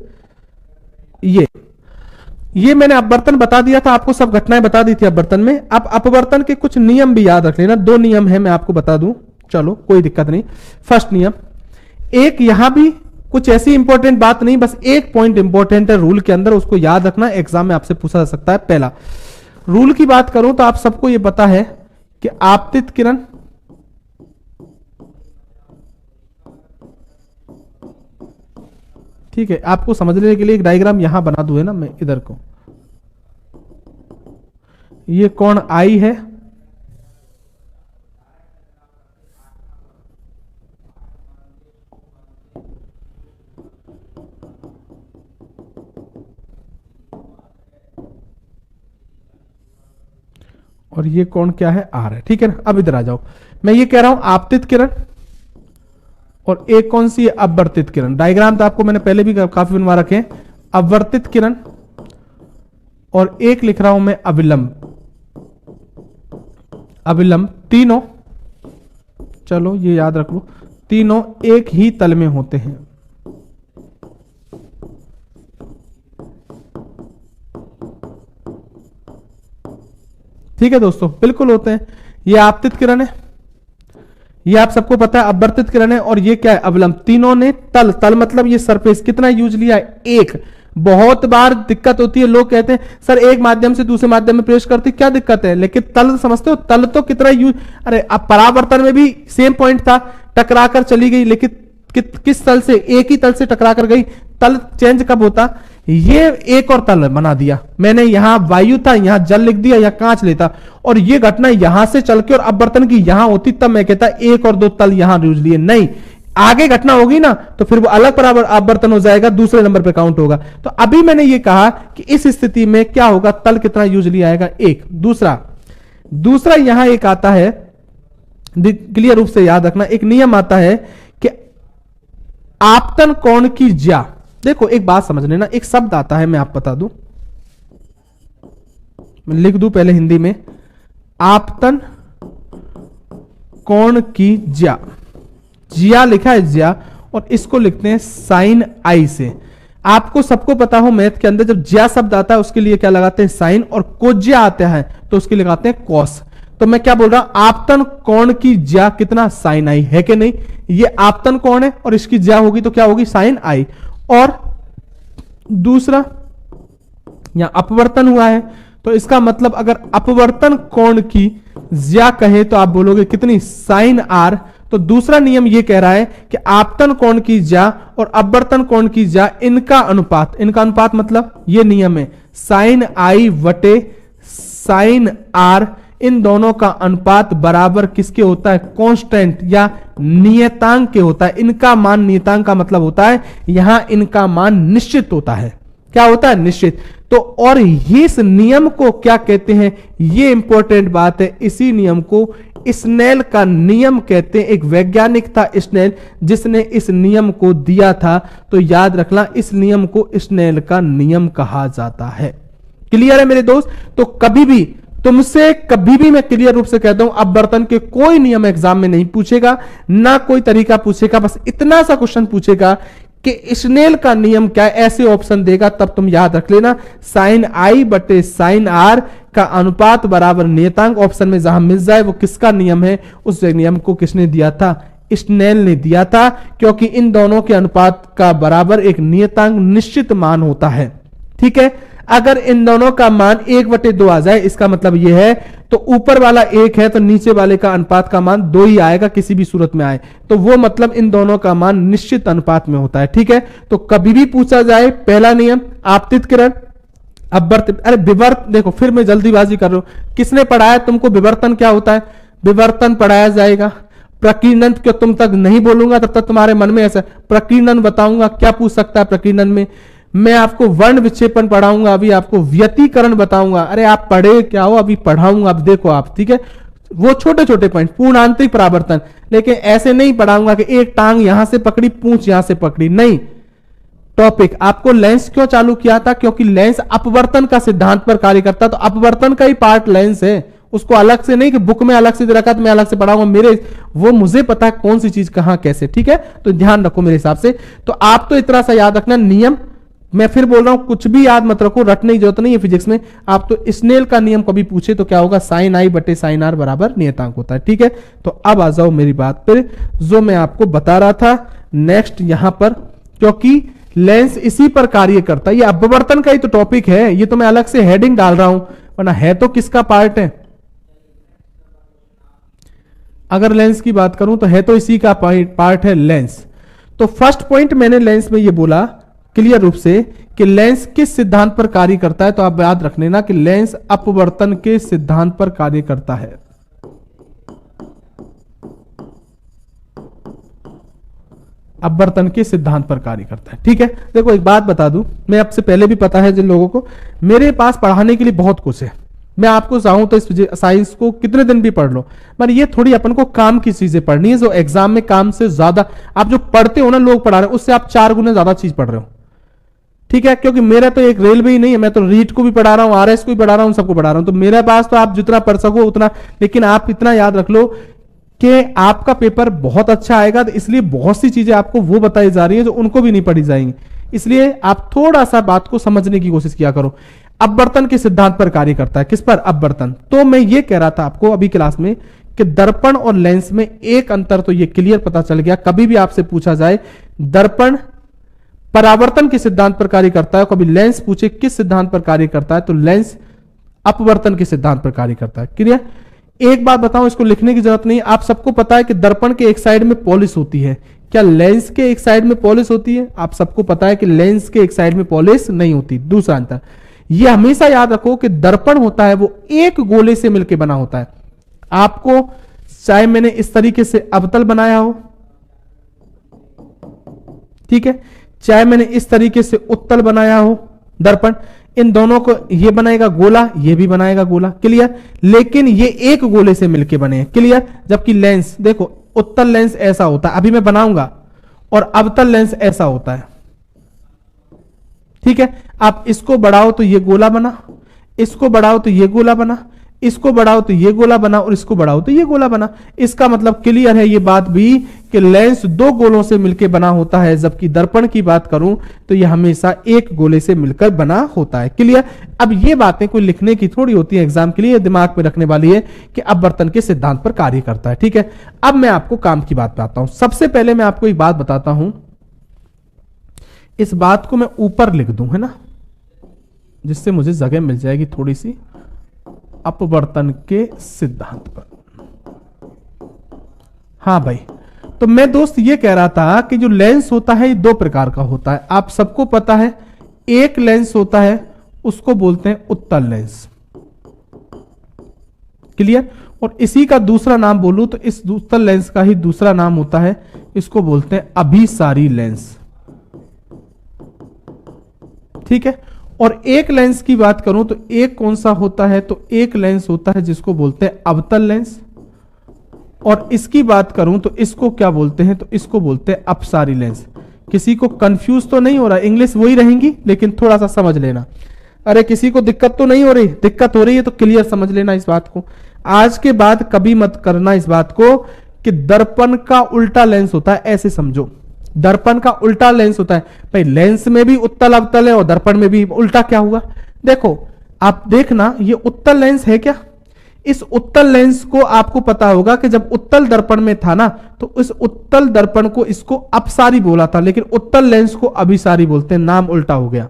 ये मैंने अपवर्तन बता दिया था आपको, सब घटनाएं बता दी थी अपवर्तन में। अब अपवर्तन के कुछ नियम भी याद रख लेना, 2 नियम है, मैं आपको बता दूं, चलो कोई दिक्कत नहीं। फर्स्ट नियम, एक यहां भी कुछ ऐसी इंपॉर्टेंट बात नहीं, बस एक पॉइंट इंपॉर्टेंट है रूल के अंदर, उसको याद रखना, एग्जाम में आपसे पूछा जा सकता है। पहला रूल की बात करूं तो आप सबको यह पता है कि आपतित किरण ठीक है, आपको समझने के लिए एक डायग्राम यहां बना दूं है ना मैं इधर को, ये कौन आई है, और ये कौन क्या है, आर है। ठीक है ना। अब इधर आ जाओ, मैं ये कह रहा हूं आपतित किरण, और एक कौन सी है, अपवर्तित किरण। डायग्राम तो आपको मैंने पहले भी काफी बनवा रखे, अपवर्तित किरण, और एक लिख रहा हूं मैं अविलंब। अविलंब तीनों, चलो ये याद रख लो, तीनों एक ही तल में होते हैं। ठीक है दोस्तों, बिल्कुल होते हैं। ये आपतित किरण है, ये आप सबको पता है, अपवर्तित किरण है, और ये क्या है, अवलंब। तीनों ने तल, तल मतलब ये सरफेस, कितना यूज लिया है, एक। बहुत बार दिक्कत होती है, लोग कहते हैं सर एक माध्यम से दूसरे माध्यम में प्रवेश करती, क्या दिक्कत है, लेकिन तल समझते हो, तल तो कितना यूज, अरे अब परावर्तन में भी सेम पॉइंट था, टकरा कर चली गई, लेकिन किस तल से, एक ही तल से टकरा कर गई, तल चेंज कब होता, ये एक और तल बना दिया मैंने, यहां वायु था, यहां जल लिख दिया, या कांच लेता, और ये घटना यहां से चल के और अपवर्तन की यहां होती, तब मैं कहता एक और 2 तल यहां यूज लिए, नहीं, आगे घटना होगी ना तो फिर वो अलग अपवर्तन हो जाएगा, दूसरे नंबर पे काउंट होगा। तो अभी मैंने ये कहा कि इस स्थिति में क्या होगा, तल कितना यूज लिया आएगा, एक। दूसरा यहां एक आता है, क्लियर रूप से याद रखना, एक नियम आता है कि आपतन कोण की ज्या। देखो एक बात समझ लेना, एक शब्द आता है, मैं आप बता दूं, मैं लिख दूं पहले हिंदी में, आपतन कोण की ज्या, ज्या लिखा है ज्या, और इसको लिखते हैं साइन आई से। आपको सबको पता हो मैथ के अंदर जब ज्या शब्द आता है उसके लिए क्या लगाते हैं साइन, और कोज्या आता है तो उसके लिए लगाते हैं कॉस। तो मैं क्या बोल रहा हूं, आपतन कोण की ज्या कितना साइन आई है कि नहीं, ये आपतन कोण है और इसकी ज्या होगी तो क्या होगी साइन आई। और दूसरा यहां अपवर्तन हुआ है तो इसका मतलब अगर अपवर्तन कोण की ज्या कहे तो आप बोलोगे कितनी साइन आर। तो दूसरा नियम यह कह रहा है कि आपतन कोण की ज्या और अपवर्तन कोण की ज्या इनका अनुपात मतलब यह नियम है साइन आई वटे साइन आर, इन दोनों का अनुपात बराबर किसके होता है, कांस्टेंट या नियतांक के होता है। इनका मान, नियतांक का मतलब होता है यहां इनका मान निश्चित होता है। क्या होता है, निश्चित। तो और इस नियम को क्या कहते हैं, यह इंपॉर्टेंट बात है। इसी नियम को स्नेल का नियम कहते हैं। एक वैज्ञानिक था स्नेल जिसने इस नियम को दिया था, तो याद रखना इस नियम को स्नेल का नियम कहा जाता है। क्लियर है मेरे दोस्त। तो कभी भी तुमसे कभी भी मैं क्लियर रूप से कहता हूं अपवर्तन के कोई नियम एग्जाम में नहीं पूछेगा, ना कोई तरीका पूछेगा, बस इतना सा क्वेश्चन पूछेगा कि स्नेल का नियम क्या है, ऐसे ऑप्शन देगा तब तुम याद रख लेना साइन आई बटे साइन आर का अनुपात बराबर नियतांक। ऑप्शन में जहां मिल जाए वो किसका नियम है, उस नियम को किसने दिया था, स्नेल ने दिया था, क्योंकि इन दोनों के अनुपात का बराबर एक नियतांक निश्चित मान होता है। ठीक है, अगर इन दोनों का मान 1/2 आ जाए इसका मतलब यह है तो ऊपर वाला 1 है तो नीचे वाले का अनुपात का मान 2 ही आएगा, किसी भी सूरत में आए तो वो मतलब इन दोनों का मान निश्चित अनुपात में होता है। ठीक है, तो कभी भी पूछा जाए पहला नियम आपतित किरण अपवर्तन, अरे विवर्त, देखो फिर मैं जल्दीबाजी कर रहा हूं, किसने पढ़ाया तुमको विवर्तन क्या होता है, विवर्तन पढ़ाया जाएगा। प्रकीर्णन क्यों तुम तक नहीं बोलूंगा तब तक तुम्हारे मन में ऐसा, प्रकीर्णन बताऊंगा क्या पूछ सकता है प्रकीर्णन में, मैं आपको वर्ण विक्षेपण पढ़ाऊंगा, अभी आपको व्यतिकरण बताऊंगा। अरे आप पढ़े क्या हो, अभी पढ़ाऊंगा, अब देखो आप। ठीक है, वो छोटे छोटे पॉइंट, पूर्ण आंतरिक परावर्तन, लेकिन ऐसे नहीं पढ़ाऊंगा कि एक टांग यहां से पकड़ी पूंछ यहां से पकड़ी, नहीं। टॉपिक आपको लेंस क्यों चालू किया था, क्योंकि लेंस अपवर्तन का सिद्धांत पर कार्य करता, तो अपवर्तन का ही पार्ट लेंस है, उसको अलग से नहीं कि बुक में अलग से दे रखा तो मैं अलग से पढ़ाऊंगा, मेरे वो मुझे पता है कौन सी चीज कहां कैसे। ठीक है, तो ध्यान रखो मेरे हिसाब से। तो आप तो इतना सा याद रखना नियम, मैं फिर बोल रहा हूं कुछ भी याद मत रखो, रटने की जरूरत नहीं है फिजिक्स में। आप तो स्नेल का नियम कभी पूछे तो क्या होगा, साइन आई बटे साइन आर बराबर नियतांक होता है। ठीक है, तो अब आ जाओ मेरी बात पर जो मैं आपको बता रहा था नेक्स्ट यहां पर, क्योंकि लेंस इसी पर कार्य करता है, ये अपवर्तन का ही तो टॉपिक है, ये तो मैं अलग से हेडिंग डाल रहा हूं, वरना है तो किसका पार्ट है। अगर लेंस की बात करूं तो है तो इसी का पार्ट है लेंस। तो फर्स्ट पॉइंट मैंने लेंस में ये बोला क्लियर रूप से कि लेंस किस सिद्धांत पर कार्य करता है, तो आप याद रख लेना कि लेंस अपवर्तन के सिद्धांत पर कार्य करता है। अपवर्तन के सिद्धांत पर कार्य करता है। ठीक है, देखो एक बात बता दूं, मैं आपसे पहले भी पता है जिन लोगों को, मेरे पास पढ़ाने के लिए बहुत कुछ है, मैं आपको चाहूं तो इस साइंस को कितने दिन भी पढ़ लो, पर ये थोड़ी अपन को काम की चीजें पढ़नी है, जो एग्जाम में काम से ज्यादा आप जो पढ़ते हो ना, लोग पढ़ा रहे हैं उससे आप 4 गुना ज्यादा चीज पढ़ रहे हो। ठीक है, क्योंकि मेरा तो एक रेलवे ही नहीं है, मैं तो रीट को भी पढ़ा रहा हूं, आरएस को भी पढ़ा रहा हूं, सबको पढ़ा रहा हूं, तो मेरे पास तो आप जितना पढ़ सको उतना, लेकिन आप इतना याद रख लो कि आपका पेपर बहुत अच्छा आएगा, तो इसलिए बहुत सी चीजें आपको वो बताई जा रही है जो उनको भी नहीं पढ़ी जाएंगी, इसलिए आप थोड़ा सा बात को समझने की कोशिश किया करो। अपवर्तन के सिद्धांत पर कार्य करता है, किस पर, अपवर्तन। तो मैं ये कह रहा था आपको अभी क्लास में कि दर्पण और लेंस में एक अंतर तो ये क्लियर पता चल गया। कभी भी आपसे पूछा जाए दर्पण परावर्तन के सिद्धांत पर कार्य करता है, कभी लेंस पूछे किस सिद्धांत पर कार्य करता है, तो लेंस अपवर्तन के सिद्धांत पर कार्य करता है। क्लियर। एक बात बताऊं, इसको लिखने की जरूरत नहीं, आप सबको पता है कि दर्पण के एक साइड में पॉलिश होती है, क्या लेंस के एक साइड में पॉलिश होती है? आप सबको पता है कि लेंस के एक साइड में पॉलिश नहीं होती। दूसरा अंतर, यह हमेशा याद रखो कि दर्पण होता है वो एक गोले से मिलकर बना होता है। आपको चाहे मैंने इस तरीके से अवतल बनाया हो, ठीक है, चाहे मैंने इस तरीके से उत्तल बनाया हो दर्पण, इन दोनों को ये बनाएगा गोला, ये भी बनाएगा गोला। क्लियर। लेकिन ये एक गोले से मिलके बने हैं। क्लियर। जबकि लेंस देखो, उत्तल लेंस ऐसा होता है, अभी मैं बनाऊंगा, और अवतल लेंस ऐसा होता है। ठीक है, आप इसको बढ़ाओ तो ये गोला बना, इसको बढ़ाओ तो ये गोला बना, इसको बढ़ाओ तो ये गोला बना, और इसको बढ़ाओ तो ये गोला बना। इसका मतलब क्लियर है ये बात भी कि लेंस दो गोलों से मिलकर बना होता है, जबकि दर्पण की बात करूं तो यह हमेशा एक गोले से मिलकर बना होता है। क्लियर? अब ये बातें कोई लिखने की थोड़ी होती है एग्जाम के लिए, दिमाग में रखने वाली है कि अपवर्तन के सिद्धांत पर कार्य करता है। ठीक है, अब मैं आपको काम की बात बताता हूं। सबसे पहले मैं आपको एक बात बताता हूं, इस बात को मैं ऊपर लिख दूं, है ना, जिससे मुझे जगह मिल जाएगी थोड़ी सी, अपवर्तन के सिद्धांत पर। हाँ भाई, तो मैं दोस्त ये कह रहा था कि जो लेंस होता है ये दो प्रकार का होता है, आप सबको पता है। एक लेंस होता है उसको बोलते हैं उत्तल लेंस। क्लियर? और इसी का दूसरा नाम बोलूं तो इस उत्तल लेंस का ही दूसरा नाम होता है, इसको बोलते हैं अभिसारी लेंस। ठीक है, और एक लेंस की बात करूं तो एक कौन सा होता है, तो एक लेंस होता है जिसको बोलते हैं अवतल लेंस, और इसकी बात करूं तो इसको क्या बोलते हैं, तो इसको बोलते हैं अपसारी लेंस। किसी को कंफ्यूज तो नहीं हो रहा? इंग्लिश वही रहेंगी लेकिन थोड़ा सा समझ लेना। अरे किसी को दिक्कत तो नहीं हो रही? दिक्कत हो रही है तो क्लियर समझ लेना इस बात को। आज के बाद कभी मत करना इस बात को कि दर्पण का उल्टा लेंस होता है, ऐसे समझो। दर्पण का उल्टा लेंस होता है भाई, लेंस में भी उत्तल अवतल है और दर्पण में भी उल्टा। क्या हुआ? देखो, आप देखना, ये उत्तल लेंस है क्या? इस उत्तल लेंस को आपको पता होगा कि जब उत्तल दर्पण में था ना, तो इस उत्तल दर्पण को इसको अपसारी बोला था, लेकिन उत्तल लेंस को अभिसारी बोलते हैं, नाम उल्टा हो गया।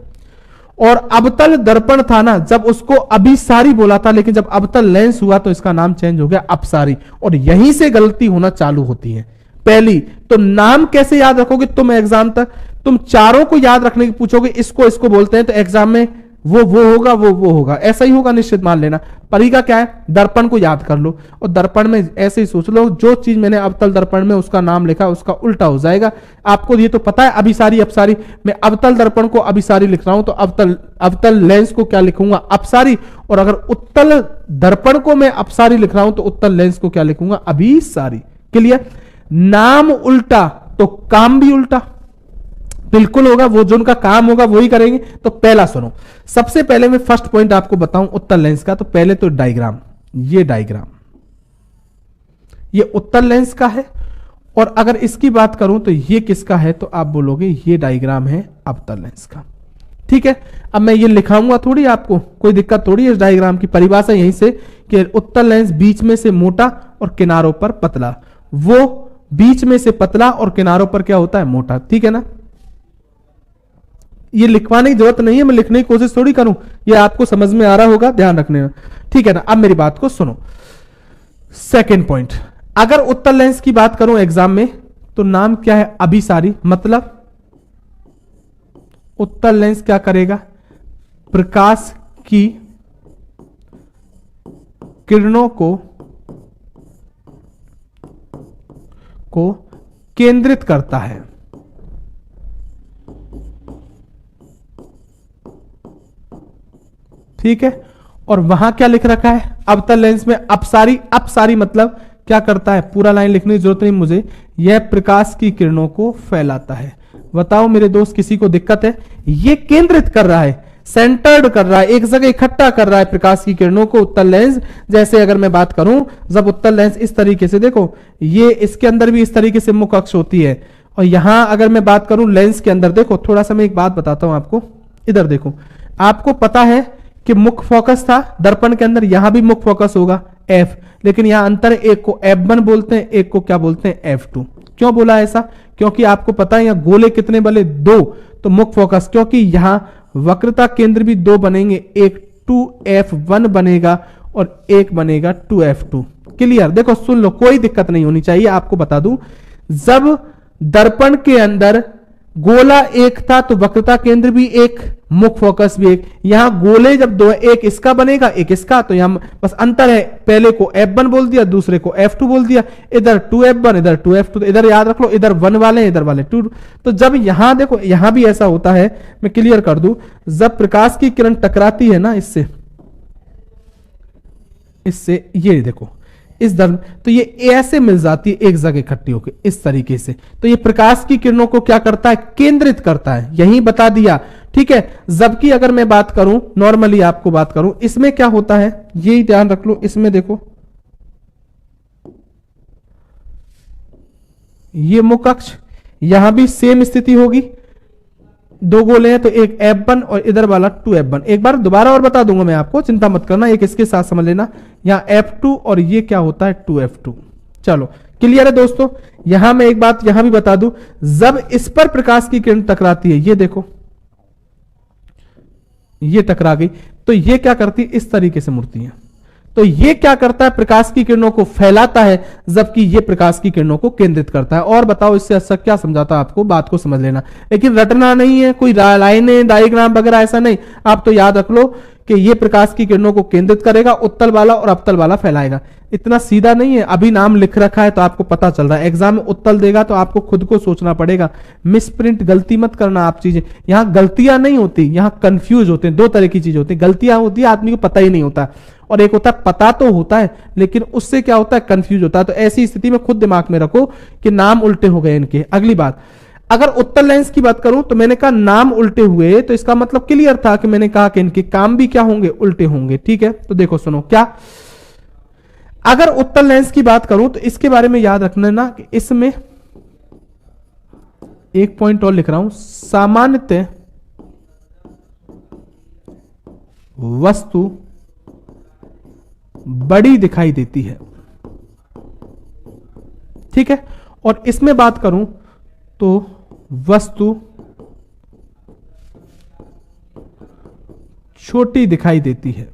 और अवतल दर्पण था ना, जब उसको अभिसारी बोला था, लेकिन जब अवतल लेंस हुआ तो इसका नाम चेंज हो गया अपसारी। और यहीं से गलती होना चालू होती है। पहली तो नाम कैसे याद रखोगे तुम एग्जाम तक? तुम चारों को याद रखने की पूछोगे, इसको इसको बोलते हैं, तो एग्जाम में वो होगा, वो होगा, ऐसा ही होगा, निश्चित मान लेना। परी का क्या है? दर्पण को याद कर लो, और दर्पण में ऐसे ही सोच लो, जो चीज मैंने अवतल दर्पण में उसका नाम लिखा उसका उल्टा हो जाएगा। आपको ये तो पता है अभिसारी अपसारी, मैं अवतल दर्पण को अभिसारी लिख रहा हूं तो अवतल लेंस को क्या लिखूंगा? अपसारी। और अगर उत्तल दर्पण को मैं अपसारी लिख रहा हूं तो उत्तल लेंस को क्या लिखूंगा? अभिसारी। क्लियर? नाम उल्टा तो काम भी उल्टा बिल्कुल होगा, वो जो उनका काम होगा वही करेंगे। तो पहला सुनो, सबसे पहले मैं फर्स्ट पॉइंट आपको बताऊं उत्तल लेंस का, तो पहले तो डायग्राम, ये डायग्राम ये उत्तल लेंस का है, और अगर इसकी बात करूं तो ये किसका है, तो आप बोलोगे ये डायग्राम है अवतल लेंस का। ठीक है, अब मैं ये लिखाऊंगा थोड़ी, आपको कोई दिक्कत थोड़ी है। इस डायग्राम की परिभाषा यहीं से कि उत्तल लेंस बीच में से मोटा और किनारों पर पतला, वो बीच में से पतला और किनारों पर क्या होता है? मोटा। ठीक है ना, ये लिखवाने की जरूरत नहीं है, मैं लिखने की कोशिश थोड़ी करूं, ये आपको समझ में आ रहा होगा, ध्यान रखने में। ठीक है ना, अब मेरी बात को सुनो। सेकंड पॉइंट, अगर उत्तल लेंस की बात करूं एग्जाम में तो नाम क्या है? अभिसारी। मतलब उत्तल लेंस क्या करेगा? प्रकाश की किरणों को केंद्रित करता है। ठीक है, और वहां क्या लिख रखा है? अवतल लेंस में अपसारी। अपसारी मतलब क्या करता है? पूरा लाइन लिखने की जरूरत नहीं मुझे, यह प्रकाश की किरणों को फैलाता है। बताओ मेरे दोस्त, किसी को दिक्कत है? ये केंद्रित कर रहा है, सेंटर्ड कर रहा है, एक जगह इकट्ठा कर रहा है प्रकाश की किरणों को उत्तल लेंस। जैसे अगर मैं बात करूं, जब उत्तल लेंस इस तरीके से, देखो ये इसके अंदर भी इस तरीके से मुख्य अक्ष होती है, और यहां अगर मैं बात करूं लेंस के अंदर, देखो थोड़ा सा मैं एक बात बताता हूं आपको, इधर देखो, आपको पता है कि मुख्य फोकस था दर्पण के अंदर, यहां भी मुख्य फोकस होगा F, लेकिन यहां अंतर, एक को F1 बोलते हैं, एक को क्या बोलते हैं? F2। क्यों बोला ऐसा? क्योंकि आपको पता है यहां गोले कितने बने? 2, तो मुख्य फोकस, क्योंकि यहां वक्रता केंद्र भी 2 बनेंगे, एक 2F1 बनेगा और एक बनेगा 2F2। क्लियर? देखो सुन लो, कोई दिक्कत नहीं होनी चाहिए। आपको बता दूं, जब दर्पण के अंदर गोला एक था तो वक्रता केंद्र भी एक, मुख्य फोकस भी एक। यहां गोले जब दो, एक इसका बनेगा एक इसका, तो यहां बस अंतर है, पहले को F1 बोल दिया, दूसरे को F2 बोल दिया, इधर 2F1 इधर 2F2, इधर याद रख लो, इधर 1 वाले इधर वाले 2। तो जब यहां देखो, यहां भी ऐसा होता है, मैं क्लियर कर दूं, जब प्रकाश की किरण टकराती है ना इससे ये देखो इस दर, तो ये ऐसे मिल जाती है एक जगह इकट्ठी होकर इस तरीके से। तो ये प्रकाश की किरणों को क्या करता है? केंद्रित करता है, यही बता दिया। ठीक है, जबकि अगर मैं बात करूं, नॉर्मली आपको बात करूं, इसमें क्या होता है यही ध्यान रख लो। इसमें देखो, ये मुख्य अक्ष, यहां भी सेम स्थिति होगी, दो गोले हैं तो एक F1 और इधर वाला 2F1। एक बार दोबारा और बता दूंगा मैं आपको, चिंता मत करना, एक इसके साथ समझ लेना। यहां F2 और ये क्या होता है 2F2। चलो क्लियर है दोस्तों। यहां मैं एक बात यहां भी बता दूं, जब इस पर प्रकाश की किरण टकराती है, ये देखो ये टकरा गई, तो ये क्या करती है, इस तरीके से मुड़ती है। तो ये क्या करता है, प्रकाश की किरणों को फैलाता है, जबकि ये प्रकाश की किरणों को केंद्रित करता है। और बताओ इससे अच्छा क्या समझाता आपको, बात को समझ लेना, लेकिन रटना नहीं है, कोई लाइनें डायग्राम वगैरह ऐसा नहीं। आप तो याद रख लो कि ये प्रकाश की किरणों को केंद्रित करेगा, उत्तल वाला और अवतल वाला फैलाएगा। इतना सीधा नहीं है, अभी नाम लिख रखा है तो आपको पता चल रहा है। एग्जाम में उत्तल देगा तो आपको खुद को सोचना पड़ेगा, मिस प्रिंट गलती मत करना आप चीजें। यहां गलतियां नहीं होती, यहां कंफ्यूज होते हैं। दो तरह की चीजें होती हैं, गलतियां होती है आदमी को पता ही नहीं होता, और एक होता है पता तो होता है लेकिन उससे क्या होता है, कंफ्यूज होता है। तो ऐसी स्थिति में खुद दिमाग में रखो कि नाम उल्टे हो गए इनके। अगली बात, अगर उत्तल लेंस की बात करूं तो मैंने कहा नाम उल्टे हुए, तो इसका मतलब क्लियर था कि मैंने कहा कि इनके काम भी क्या होंगे, उल्टे होंगे। ठीक है, तो देखो सुनो क्या, अगर उत्तल लेंस की बात करूं तो इसके बारे में याद रखना ना कि इसमें एक पॉइंट और लिख रहा हूं, सामान्यतः वस्तु बड़ी दिखाई देती है। ठीक है, और इसमें बात करूं तो वस्तु छोटी दिखाई देती है।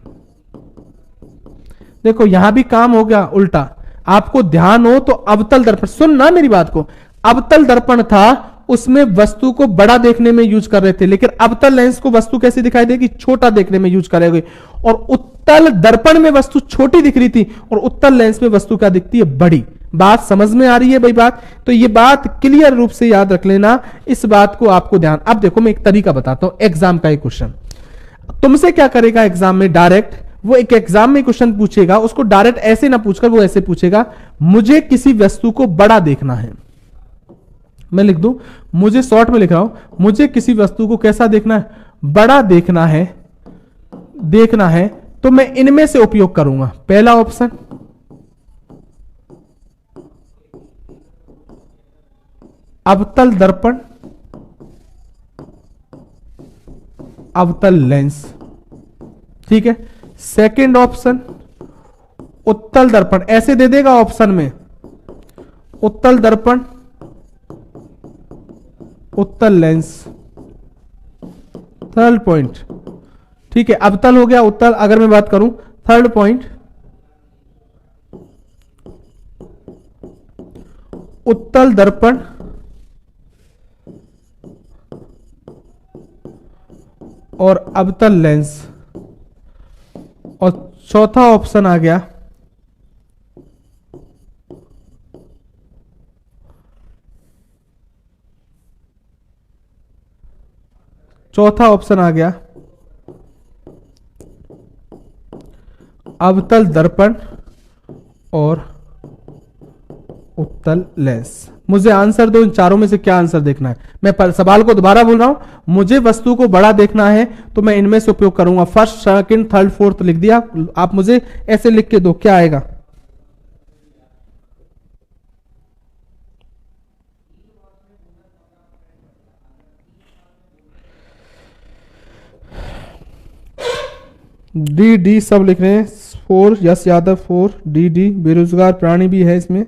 देखो यहां भी काम हो गया उल्टा। आपको ध्यान हो तो अवतल दर्पण, सुनना मेरी बात को, अवतल दर्पण था उसमें वस्तु को बड़ा देखने में यूज कर रहे थे, लेकिन अवतल लेंस को वस्तु कैसी दिखाई देगी, छोटा देखने में यूज करेंगे। और उत्तल दर्पण में वस्तु छोटी दिख रही थी और उत्तल लेंस में वस्तु क्या दिखती है, बड़ी। बात समझ में आ रही है भाई बात, तो ये बात क्लियर रूप से याद रख लेना, इस बात को आपको ध्यान। अब देखो मैं एक तरीका बताता हूं, एग्जाम का एक क्वेश्चन तुमसे क्या करेगा एग्जाम में, डायरेक्ट वो एक एग्जाम में क्वेश्चन पूछेगा, उसको डायरेक्ट ऐसे ना पूछकर वो ऐसे पूछेगा, मुझे किसी वस्तु को बड़ा देखना है। मैं लिख दूं, मुझे शॉर्ट में लिख रहा हूं, मुझे किसी वस्तु को कैसा देखना है, बड़ा देखना है, तो मैं इनमें से उपयोग करूंगा। पहला ऑप्शन अवतल दर्पण, अवतल लेंस। ठीक है, सेकंड ऑप्शन उत्तल दर्पण, ऐसे दे देगा ऑप्शन में, उत्तल दर्पण, उत्तल लेंस। थर्ड पॉइंट, ठीक है, अवतल हो गया, उत्तल। अगर मैं बात करूं थर्ड पॉइंट, उत्तल दर्पण और अवतल लेंस। और चौथा ऑप्शन आ गया अवतल दर्पण और उत्तल लेंस। मुझे आंसर दो, इन चारों में से क्या आंसर देखना है। मैं सवाल को दोबारा बोल रहा हूं, मुझे वस्तु को बड़ा देखना है तो मैं इनमें से उपयोग करूंगा। फर्स्ट, सेकंड, थर्ड, फोर्थ लिख दिया। आप मुझे ऐसे लिख के दो, क्या आएगा। डी डी सब लिख रहे हैं। 4 यश यादव 4, डी डी बेरोजगार प्राणी भी है इसमें।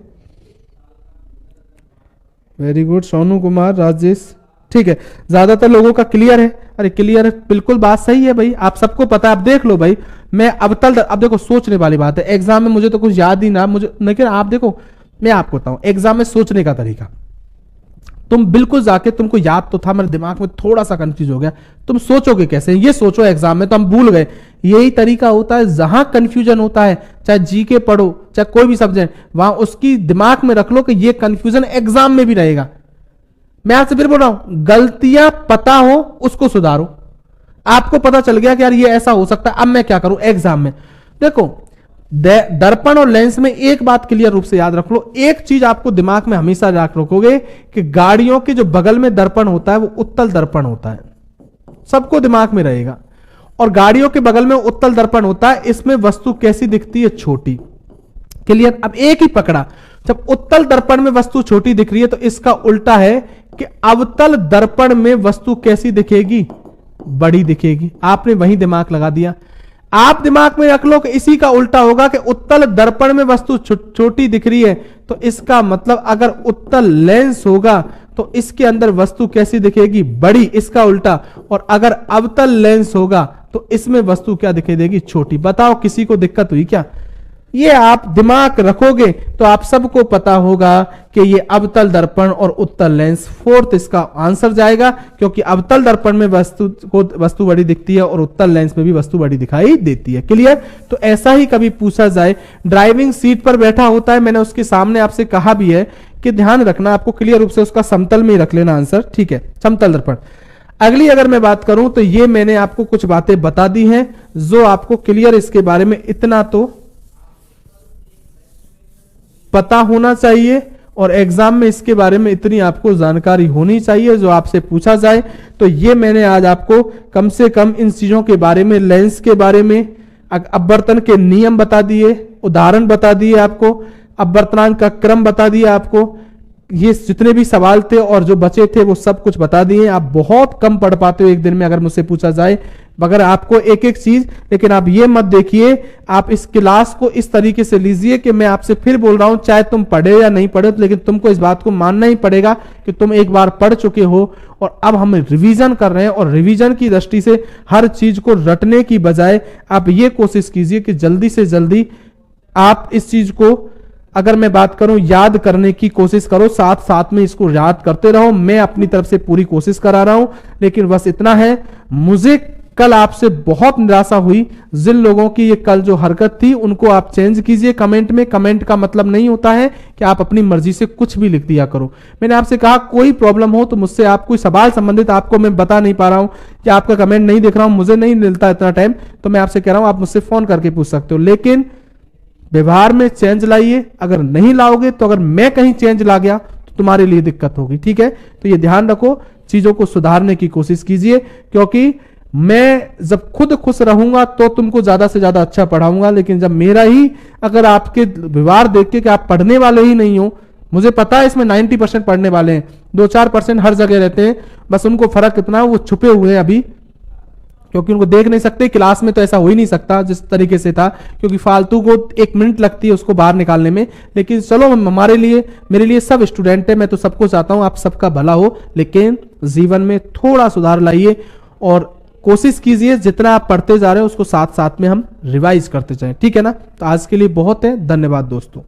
Very good, Sonu Kumar, Rajesh. ठीक है, ज्यादातर लोगों का क्लियर है। अरे क्लियर है, बिल्कुल बात सही है भाई, आप सबको पता है। आप देख लो भाई, मैं अवतल, अब देखो सोचने वाली बात है। एग्जाम में मुझे तो कुछ याद ही ना मुझे, लेकिन आप देखो मैं आपको बताऊं, एग्जाम में सोचने का तरीका, तुम बिल्कुल जाके, तुमको याद तो था, मेरे दिमाग में थोड़ा सा कंफ्यूज हो गया, तुम सोचोगे कैसे, ये सोचो। एग्जाम में तो हम भूल गए। यही तरीका होता है, जहां कंफ्यूजन होता है, चाहे जीके पढ़ो चाहे कोई भी सब्जेक्ट, वहां उसकी दिमाग में रख लो कि ये कंफ्यूजन एग्जाम में भी रहेगा। मैं आपसे फिर बोल रहा हूं, गलतियां पता हो उसको सुधारो। आपको पता चल गया कि यार ये ऐसा हो सकता है, अब मैं क्या करूं एग्जाम में। देखो दर्पण और लेंस में एक बात क्लियर रूप से याद रख लो, एक चीज आपको दिमाग में हमेशा याद रखोगे कि गाड़ियों के जो बगल में दर्पण होता है वो उत्तल दर्पण होता है, सबको दिमाग में रहेगा। और गाड़ियों के बगल में उत्तल दर्पण होता है, इसमें वस्तु कैसी दिखती है, छोटी। क्लियर। अब एक ही पकड़ा जब उत्तल दर्पण में वस्तु छोटी दिख रही है तो इसका उल्टा है कि अवतल दर्पण में वस्तु कैसी दिखेगी, बड़ी दिखेगी। आपने वही दिमाग लगा दिया। आप दिमाग में रख लो कि इसी का उल्टा होगा कि उत्तल दर्पण में वस्तु छोटी दिख रही है तो इसका मतलब अगर उत्तल लेंस होगा तो इसके अंदर वस्तु कैसी दिखेगी, बड़ी, इसका उल्टा। और अगर अवतल लेंस होगा तो इसमें वस्तु क्या दिखाई देगी, छोटी। बताओ किसी को दिक्कत हुई क्या? ये आप दिमाग रखोगे तो आप सबको पता होगा कि ये अवतल दर्पण और उत्तल लेंस, फोर्थ इसका आंसर जाएगा, क्योंकि अवतल दर्पण में वस्तु बड़ी दिखती है और उत्तल लेंस में भी वस्तु बड़ी दिखाई देती है। क्लियर? तो ऐसा ही कभी पूछा जाए, ड्राइविंग सीट पर बैठा होता है, मैंने उसके सामने आपसे कहा भी है कि ध्यान रखना, आपको क्लियर रूप से उसका समतल में ही रख लेना आंसर, ठीक है, समतल दर्पण। अगली अगर मैं बात करूं तो ये मैंने आपको कुछ बातें बता दी हैं जो आपको क्लियर इसके बारे में इतना तो पता होना चाहिए और एग्जाम में इसके बारे में इतनी आपको जानकारी होनी चाहिए जो आपसे पूछा जाए। तो ये मैंने आज आपको कम से कम इन चीजों के बारे में, लेंस के बारे में, अपवर्तन के नियम बता दिए, उदाहरण बता दिए आपको, अपवर्तनांक का क्रम बता दिया आपको, ये जितने भी सवाल थे और जो बचे थे वो सब कुछ बता दिए। आप बहुत कम पढ़ पाते हो एक दिन में अगर मुझसे पूछा जाए, मगर आपको एक एक चीज, लेकिन आप ये मत देखिए, आप इस क्लास को इस तरीके से लीजिए कि मैं आपसे फिर बोल रहा हूं, चाहे तुम पढ़े या नहीं पढ़े, लेकिन तुमको इस बात को मानना ही पड़ेगा कि तुम एक बार पढ़ चुके हो और अब हम रिवीजन कर रहे हैं। और रिवीजन की दृष्टि से हर चीज को रटने की बजाय आप ये कोशिश कीजिए कि जल्दी से जल्दी आप इस चीज को, अगर मैं बात करूं, याद करने की कोशिश करो, साथ साथ में इसको याद करते रहो। मैं अपनी तरफ से पूरी कोशिश करा रहा हूं, लेकिन बस इतना है, मुझे कल आपसे बहुत निराशा हुई। जिन लोगों की ये कल जो हरकत थी उनको आप चेंज कीजिए कमेंट में। कमेंट का मतलब नहीं होता है कि आप अपनी मर्जी से कुछ भी लिख दिया करो। मैंने आपसे कहा कोई प्रॉब्लम हो तो मुझसे, आप कोई सवाल संबंधित आपको मैं बता नहीं पा रहा हूं या आपका कमेंट नहीं देख रहा हूं, मुझे नहीं मिलता इतना टाइम, तो मैं आपसे कह रहा हूं आप मुझसे फोन करके पूछ सकते हो, लेकिन व्यवहार में चेंज लाइए। अगर नहीं लाओगे तो अगर मैं कहीं चेंज ला गया तो तुम्हारे लिए दिक्कत होगी, ठीक है? तो ये ध्यान रखो, चीजों को सुधारने की कोशिश कीजिए, क्योंकि मैं जब खुद खुश रहूंगा तो तुमको ज्यादा से ज्यादा अच्छा पढ़ाऊंगा। लेकिन जब मेरा ही, अगर आपके व्यवहार देख के कि आप पढ़ने वाले ही नहीं हो, मुझे पता है इसमें 90% पढ़ने वाले हैं, 2-4% हर जगह रहते हैं, बस उनको फर्क कितना है, वो छुपे हुए हैं अभी, क्योंकि उनको देख नहीं सकते। क्लास में तो ऐसा हो ही नहीं सकता जिस तरीके से था, क्योंकि फालतू को 1 मिनट लगती है उसको बाहर निकालने में। लेकिन चलो, हमारे लिए, मेरे लिए सब स्टूडेंट है, मैं तो सबको चाहता हूं आप सबका भला हो, लेकिन जीवन में थोड़ा सुधार लाइए और कोशिश कीजिए जितना आप पढ़ते जा रहे हो उसको साथ साथ में हम रिवाइज करते जाएं, ठीक है ना? तो आज के लिए बहुत है, धन्यवाद दोस्तों।